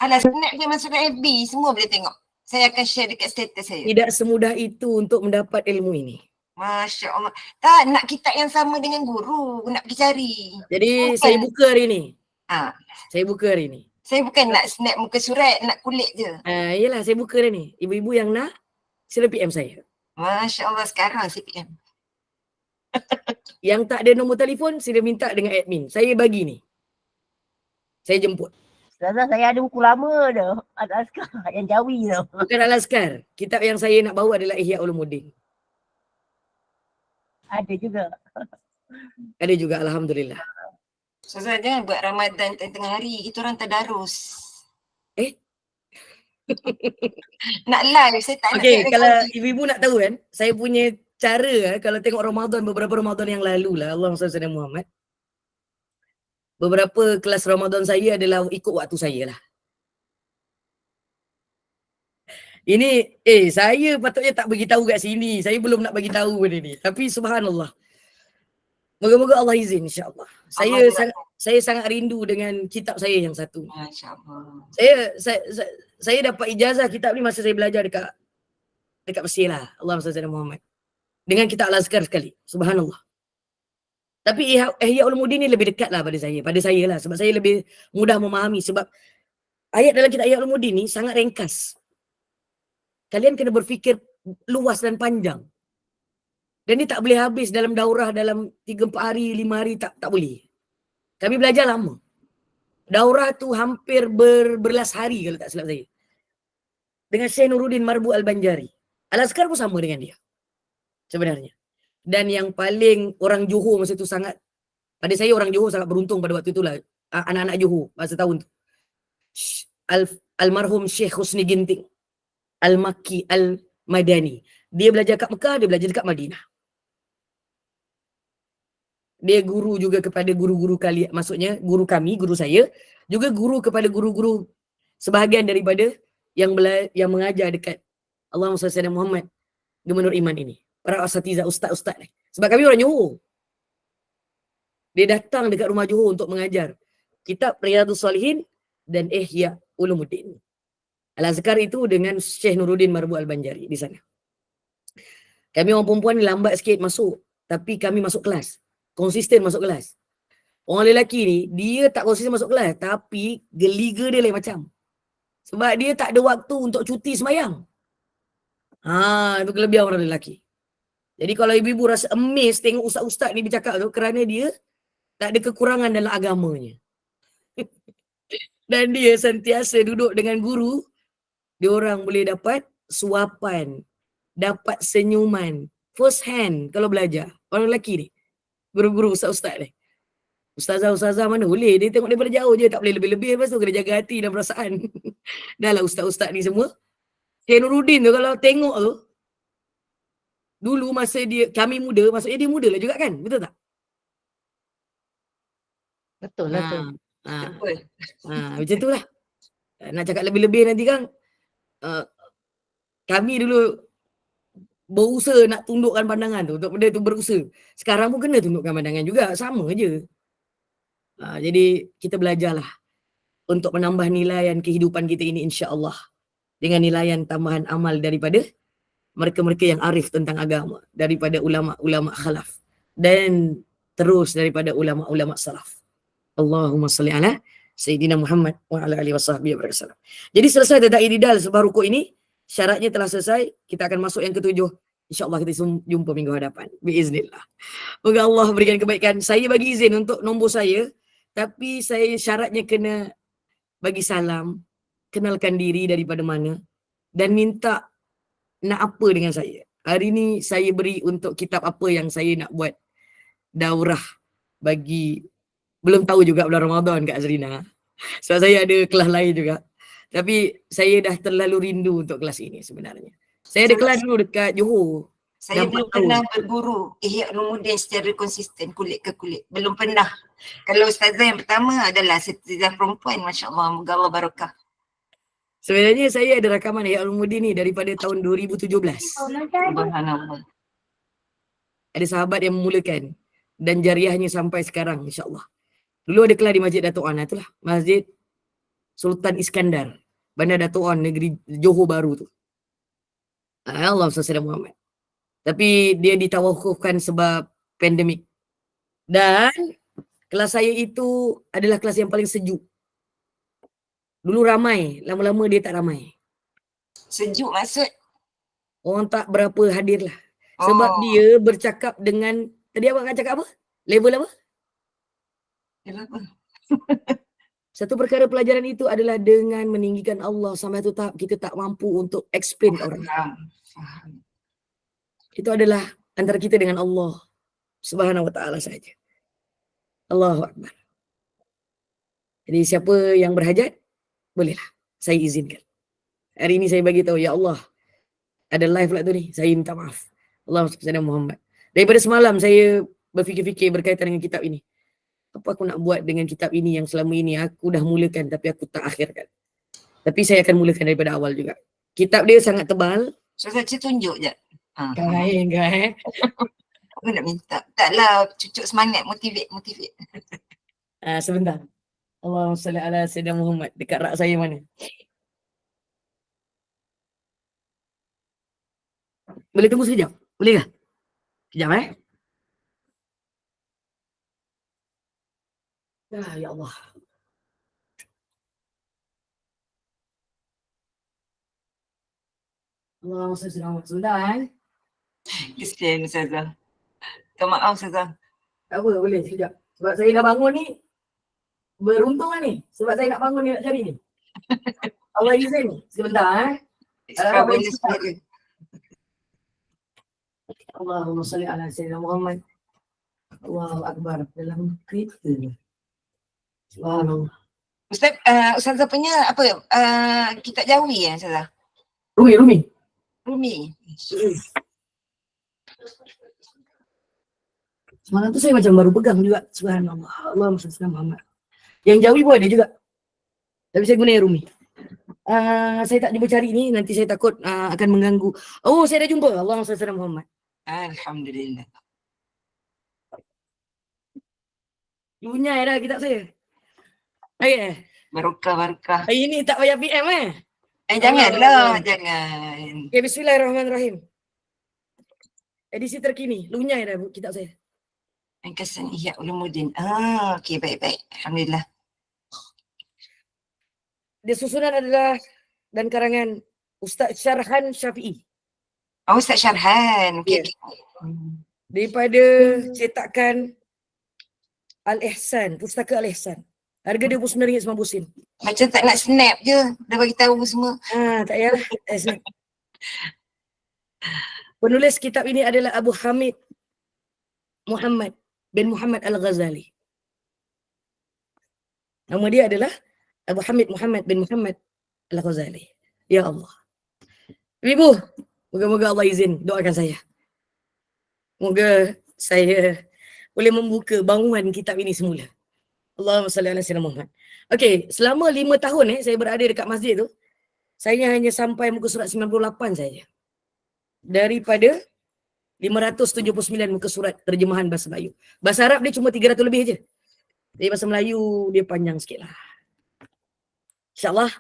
Alah, snap je masuk ke FB. Semua boleh tengok. Saya akan share dekat status saya. Tidak semudah itu untuk mendapat ilmu ini. Masya Allah. Tak, nak kitab yang sama dengan guru. Nak pergi cari. Jadi Bukan. saya buka hari ni. Ha. Saya buka hari ni. Saya bukan nak snap muka surat, nak kulit je. Yelah, saya buka dah ni. Ibu-ibu yang nak, sila PM saya. Masya Allah, sekarang CPM. Yang tak ada nombor telefon, sila minta dengan admin. Saya bagi ni. Saya jemput. Ustazah, saya ada buku lama dah. Al-Azkar yang Jawi tu. Bukan Al-Azkar. Kitab yang saya nak bawa adalah Ihya Ulumuddin. Ada juga. Ada juga, Alhamdulillah. Ustazah, jangan buat Ramadan tengah hari. Kita orang tadarus. Nak live, saya tak nak Okey, tengok kalau recording. ibu-ibu nak tahu kan, saya punya cara kalau tengok Ramadan, beberapa Ramadan yang lalu lah, Allahumma salli ala Muhammad. Beberapa kelas Ramadan saya adalah ikut waktu saya lah. Ini, saya patutnya tak bagi tahu kat sini. Saya belum nak bagi tahu benda ni. Tapi subhanallah. Moga-moga Allah izin insya-Allah. Saya sangat rindu dengan kitab saya yang satu. Masya Allah. Saya dapat ijazah kitab ni masa saya belajar dekat Mesir lah. Allahumma salli ala Muhammad. Dengan kitab Al-Azkar sekali. Subhanallah. Tapi Ihya Ulumuddin ni lebih dekat lah pada saya lah. Sebab saya lebih mudah memahami. Sebab ayat dalam kitab Ihya Ulumuddin ni sangat ringkas. Kalian kena berfikir luas dan panjang. Dan ni tak boleh habis dalam daurah dalam 3-4 hari, 5 hari, tak boleh. Kami belajar lama. Daurah tu hampir berbelas hari kalau tak silap saya. Dengan Syekh Nuruddin Marbu Al-Banjari. Al-Azkar pun sama dengan dia. Sebenarnya. Dan yang paling orang Johor masa tu sangat, pada saya orang Johor sangat beruntung pada waktu itulah. Anak-anak Johor masa tahun tu. Almarhum Syekh Husni Ginting. Al-Makki Al-Madani. Dia belajar kat Mekah, dia belajar dekat Madinah. Dia guru juga kepada guru-guru kalian, maksudnya guru kami, guru saya, juga guru kepada guru-guru sebahagian daripada yang mengajar dekat Allahumma salli ala Muhammad Gemenur Iman ini. Para asatiza, ustaz-ustaz ni. Sebab kami orang Johor. Dia datang dekat rumah Johor untuk mengajar kitab Riyadhus Salihin dan Ihya Ulumuddin. Al-Azkar itu dengan Syekh Nuruddin Marbu Al-Banjari di sana. Kami orang perempuan ni lambat sikit masuk, tapi kami masuk kelas. Konsisten masuk kelas. Orang lelaki ni, dia tak konsisten masuk kelas, tapi geliga dia lain macam. Sebab dia tak ada waktu untuk cuti sembahyang. Itu kelebihan orang lelaki. Jadi kalau ibu-ibu rasa amazed tengok ustaz-ustaz ni bercakap tu, kerana dia tak ada kekurangan dalam agamanya. Dan dia sentiasa duduk dengan guru, dia orang boleh dapat suapan, dapat senyuman, first hand kalau belajar. Orang lelaki ni, guru-guru ustaz-ustaz ni. Ustazah-ustazah mana boleh, dia tengok daripada jauh je, tak boleh lebih-lebih, lepas tu kena jaga hati dan perasaan. Dah lah ustaz-ustaz ni semua. Syekh Nuruddin tu kalau tengok tu, dulu masa kami muda, maksudnya dia muda lah juga kan, betul tak? Betul lah tu. Betul. Macam tu lah. Nak cakap lebih-lebih nanti kan, kami dulu berusaha nak tundukkan pandangan tu, untuk benda tu berusaha. Sekarang pun kena tundukkan pandangan juga, sama je. Jadi kita belajarlah untuk menambah nilaian kehidupan kita ini insya-Allah dengan nilaian tambahan amal daripada mereka-mereka yang arif tentang agama, daripada ulama-ulama khalaf. dan terus daripada ulama-ulama salaf. Allahumma salli ala Sayyidina Muhammad wa ala alihi wasahbihi wasallam. Jadi selesai tentang i'tidal sebab rukuk ini, syaratnya telah selesai. Kita akan masuk yang ketujuh. InsyaAllah kita jumpa minggu hadapan. Biiznillah. Moga Allah berikan kebaikan. Saya bagi izin untuk nombor saya, tapi saya syaratnya kena bagi salam, kenalkan diri daripada mana, dan minta nak apa dengan saya. Hari ni saya beri untuk kitab apa yang saya nak buat daurah bagi, belum tahu juga bulan Ramadan Kak Azrina. Sebab saya ada kelas lain juga. Tapi saya dah terlalu rindu untuk kelas ini sebenarnya. Saya ada kelas dulu dekat Johor. Saya belum pernah berguru Ihya Ulumuddin secara konsisten kulit ke kulit. Belum pernah. Kalau ustazah yang pertama adalah ustazah perempuan, masya-Allah, moga Allah barakah. Sebenarnya saya ada rakaman Ihya Ulumuddin ni daripada tahun 2017. Subhanallah. Ada sahabat yang memulakan dan jariahnya sampai sekarang insya-Allah. Dulu ada kelas di Masjid Dato' An, itulah Masjid Sultan Iskandar, Bandar Dato' An, negeri Johor Baru tu. Allah SWT Muhammad. Tapi dia ditawakufkan sebab pandemik. Dan kelas saya itu adalah kelas yang paling sejuk. Dulu ramai, lama-lama dia tak ramai. Sejuk maksud? Orang tak berapa hadir lah. Sebab dia bercakap dengan, tadi abang nak cakap apa? Level apa? Level apa? Satu perkara pelajaran itu adalah dengan meninggikan Allah sampai satu tahap kita tak mampu untuk explain ke orang. Itu adalah antara kita dengan Allah Subhanahu wa ta'ala saja. Allahu Akbar. Jadi siapa yang berhajat, bolehlah saya izinkan. Hari ini saya bagi tahu, ya Allah, ada live lah tu ni, saya minta maaf. Allah SWT Muhammad. Daripada semalam saya berfikir-fikir berkaitan dengan kitab ini. Apa aku nak buat dengan kitab ini yang selama ini aku dah mulakan tapi aku tak akhirkan. Tapi saya akan mulakan daripada awal juga. Kitab dia sangat tebal. Saya tunjuk je. Enggak. Aku nak minta. Taklah, cucuk semangat, motivate. Sebentar. Allahumma salli ala Sayyidina Muhammad. Dekat rak saya mana? Boleh tunggu sekejap? Boleh ke? Sekejap Ya Allah. Allahumma salli ala Muhammad. Sebentar Kesian Ustazah. Minta maaf Ustazah. Tak apa, boleh sekejap. Sebab saya dah bangun ni, beruntung lah ni. Sebab saya nak bangun ni, nak cari ni. Allah izin ni. Sebentar Allahumma salli ala Sayyidina Muhammad. Allahu Akbar. Dalam kereta ni. Subhanallah. Ustazah punya apa? Kitab Jawi ya Ustazah? Rumi. Semalam tu saya macam baru pegang juga. Subhanallah. Allahumma salli ala Muhammad. Yang Jawi pun ada juga. Tapi saya guna yang Rumi. Saya tak cuba cari ni, nanti saya takut akan mengganggu. Oh, saya dah jumpa. Allahumma salli ala Muhammad. Alhamdulillah. Lunyai dah kitab saya. Okay. Barokah. Ini tak payah PM Janganlah, jangan. Okay, bismillahirrahmanirrahim. Edisi terkini, lunyai dah kitab saya. Ringkasan Ihya Ulumuddin. Okey, baik. Alhamdulillah. Dia susunan adalah dan karangan Ustaz Syarhan Syafi'i. Ustaz Syarhan. Okey. Daripada cetakan Al-Ihsan, Pustaka Al-Ihsan. Harga dia RM29.90. Macam tak nak snap je, dah bagi tahu semua. Tak payahlah. Snap. Penulis kitab ini adalah Abu Hamid Muhammad bin Muhammad Al-Ghazali. Nama dia adalah Abu Hamid Muhammad bin Muhammad Al-Ghazali. Ya Allah. Ibu, moga-moga Allah izin doakan saya. Moga saya boleh membuka bangunan kitab ini semula. Allahumma salli ala Sayyidina Muhammad. Okey, selama 5 tahun saya berada dekat masjid tu, saya hanya sampai muka surat 98 saja. Daripada 579 muka surat terjemahan bahasa Melayu. Bahasa Arab dia cuma 300 lebih je. Jadi bahasa Melayu dia panjang sikit lah. InsyaAllah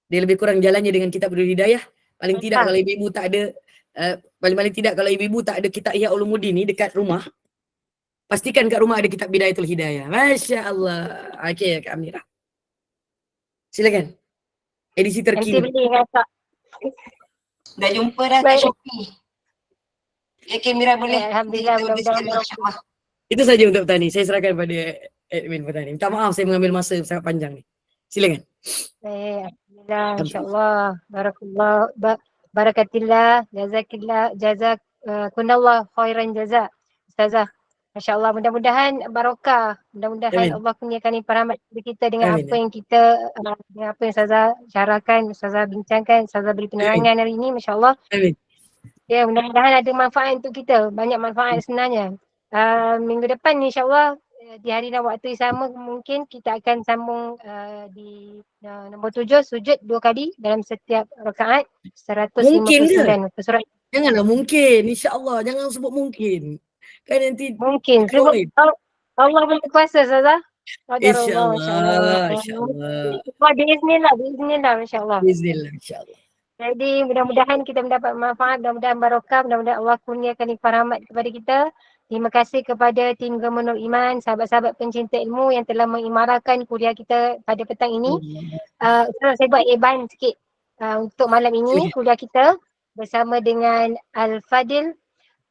dia lebih kurang jalannya dengan kitab Nurul Hidayah. Paling tidak kalau ibu-ibu tak ada, paling tidak kalau ibu-ibu tak ada kitab Ihya Ulumuddin ni dekat rumah, Pastikan kat rumah ada kitab Bidayatul Hidayah. Masya Allah. Okey, Kak Amirah. Silakan. Edisi Nanti terkini. beli dengan Kak. Dah jumpa dah kat Baik. Shopee. Ya, Mira boleh. Alhamdulillah, Kita mudah-mudahan sekali, insyaAllah. Itu saja untuk petani. Saya serahkan pada admin petani. Minta maaf saya mengambil masa sangat panjang ni. Silakan. Baik, alhamdulillah, insyaAllah. Barakallah, barakatillah, jazakunallah khairan jazak. Ustazah, Masya Allah, mudah-mudahan barakah. Mudah-mudahan Amin. Allah kurniakan rahmat kepada kita dengan Amin. apa yang kita, dengan apa yang Ustazah syarahkan, Ustazah bincangkan, Ustazah beri penerangan hari ini, Masya Allah. Amin. Ya, mudah-mudahan ada manfaat untuk kita. Banyak manfaat sebenarnya. Minggu depan insyaAllah di hari dan waktu yang sama mungkin kita akan sambung di nombor 7, sujud 2 kali dalam setiap rakaat 159 Mungkin ke? muka surat. Janganlah mungkin. InsyaAllah. Jangan sebut mungkin. Kan nanti Mungkin sebab Allah boleh kuasa Ustazah. InsyaAllah. InsyaAllah. Bismillah, insyaAllah. Bismillah. InsyaAllah. Jadi mudah-mudahan kita mendapat manfaat, mudah-mudahan barakah, mudah-mudahan Allah kurniakan limpah rahmat kepada kita. Terima kasih kepada tim Gemma Nur Iman, sahabat-sahabat pencinta ilmu yang telah mengimarahkan kuliah kita pada petang ini. Sekarang saya buat eban sikit untuk malam ini kuliah kita bersama dengan Al-Fadil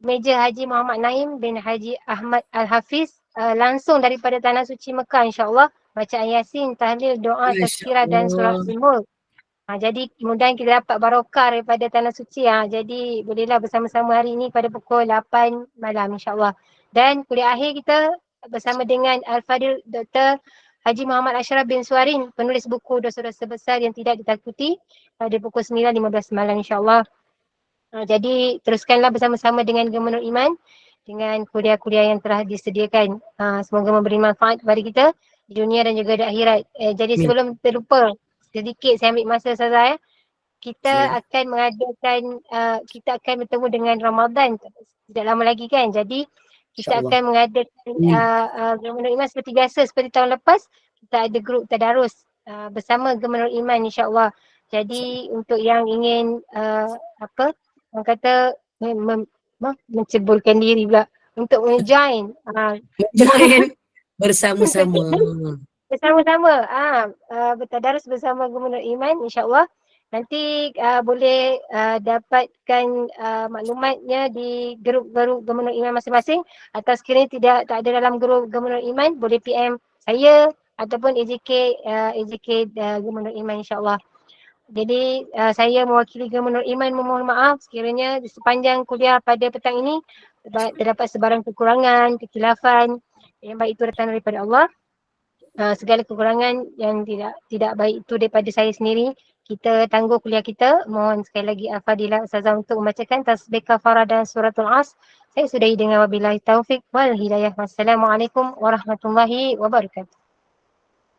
Major Haji Muhammad Naim bin Haji Ahmad Al-Hafiz langsung daripada Tanah Suci Mekah, insyaAllah. Bacaan Yasin, tahlil, doa, tazkirah dan surah Al-Mulk. Jadi mudah-mudahan kita dapat barakah daripada Tanah Suci. Jadi bolehlah bersama-sama hari ini pada pukul 8 malam, insyaAllah. Dan kuliah akhir kita bersama dengan Al-Fadil Dr. Haji Muhammad Ashraf bin Suwarin, penulis buku Dosa-Dosa Besar yang Tidak Ditakuti, pada pukul 9.15 malam, insyaAllah. Jadi teruskanlah bersama-sama dengan Gemma Nur Iman dengan kuliah-kuliah yang telah disediakan. Semoga memberi manfaat kepada kita di dunia dan juga di akhirat. Jadi sebelum terlupa, sedikit saya ambil masa Ustazah. Kita akan mengadakan, kita akan bertemu dengan Ramadan tidak lama lagi kan. Jadi kita akan mengadakan Gemma Nur Iman seperti biasa, seperti tahun lepas. Kita ada grup tadarus bersama Gemma Nur Iman, insyaAllah. Jadi untuk yang ingin orang kata menceburkan diri pula untuk menjoin bersama-sama bertadarus bersama Gemma Nur Iman, insyaAllah. Nanti boleh dapatkan maklumatnya di grup-grup Gemma Nur Iman masing-masing, atau sekiranya tak ada dalam grup Gemma Nur Iman, boleh PM saya ataupun AJK Gemma Nur Iman, insyaAllah. Jadi saya mewakili Gemma Nur Iman memohon maaf sekiranya di sepanjang kuliah pada petang ini terdapat sebarang kekurangan, kekhilafan. Yang baik itu datang daripada Allah. Segala kekurangan yang tidak baik itu daripada saya sendiri. Kita tangguh kuliah kita. Mohon sekali lagi Al-Fadilah Ustazah untuk membacakan tasbih kafarah dan suratul As. Saya sudahi dengan wabillahi taufik wal hidayah. Wassalamualaikum warahmatullahi wabarakatuh.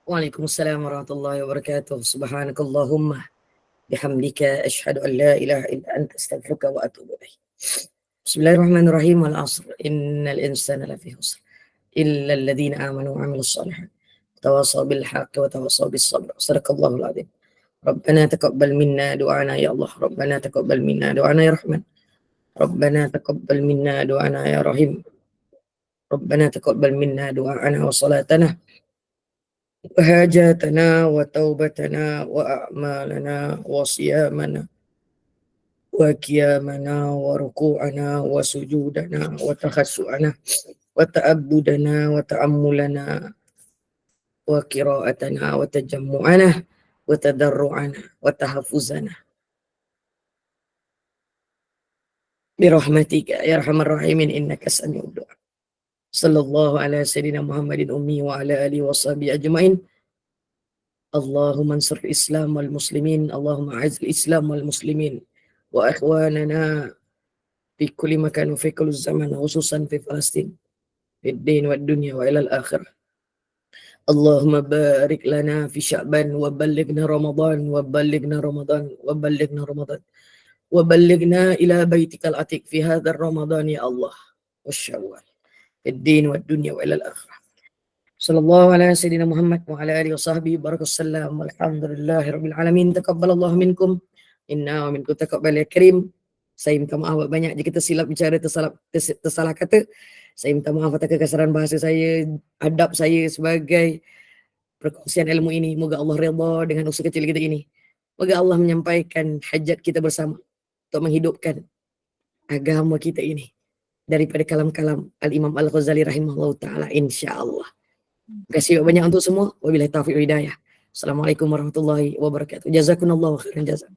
Waalaikumsalam warahmatullahi wabarakatuh. Subhanakallahumma bihamdika asyhadu an la ilaha illa anta astaghfiruka wa atubu ilaik. Bismillahirrahmanirrahim. Wal 'asr innal insana lafi khusr illa alladhina amanu wa 'amilus shalihat tawasaw bil haqqi wa tawasaw bis sabr. Sadaqallahul azim. Rabbana taqabbal minna du'ana ya Allah. Rabbana taqabbal minna du'ana ya Rahman. Rabbana taqabbal minna du'ana ya Rahim. Rabbana taqabbal minna du'ana wa salatana وهاجاتنا وتوبتنا وأعمالنا وصيامنا وقيامنا وركوعنا وسجودنا وتخشعنا وتعبدنا وتأملنا وقراءتنا وتجمعنا وتضرعنا وتحفظنا برحمتك يا أرحم الراحمين إنك سميع الدعاء. Sallallahu ala sayyidina Muhammadin ummi wa ala alihi wa sahbihi ajma'in. Allahumma ansur Islam wal muslimin, Allahumma a'izz Islam wal muslimin wa ikhwanana fi kulli makan wa fi kulli zaman, khususan fi Palestin, fi din wa dunya wa ila al-akhirah. Allahumma barik lana fi Sya'ban wa ballighna Ramadan wa ballighna Ramadan wa ballighna Ramadan wa ballighna ila baitikal atiq fi hadzal Ramadan ya Allah wa Syawal. الدين والدنيا وإلى الآخرة. صلى الله على سيدنا محمد وعلى آله وصحبه بارك السلام والحمد لله رب العالمين. تقبل الله منكم inna wa minkum taqabbal ya karim. Saya minta maaf banyak jika tersilap bicara, tersalah kata. Saya minta maaf atas kekasaran bahasa saya, adab saya sebagai perkongsian ilmu ini. Moga Allah redha dengan usaha kecil kita ini. Moga Allah menyampaikan hajat kita bersama untuk menghidupkan agama kita ini daripada kalam-kalam Al-Imam Al-Ghazali rahimahullah ta'ala, insyaAllah. Terima kasih banyak untuk semua. Wabillahi taufiq wa hidayah. Assalamualaikum warahmatullahi wabarakatuh. Jazakumullahu khairan jazak.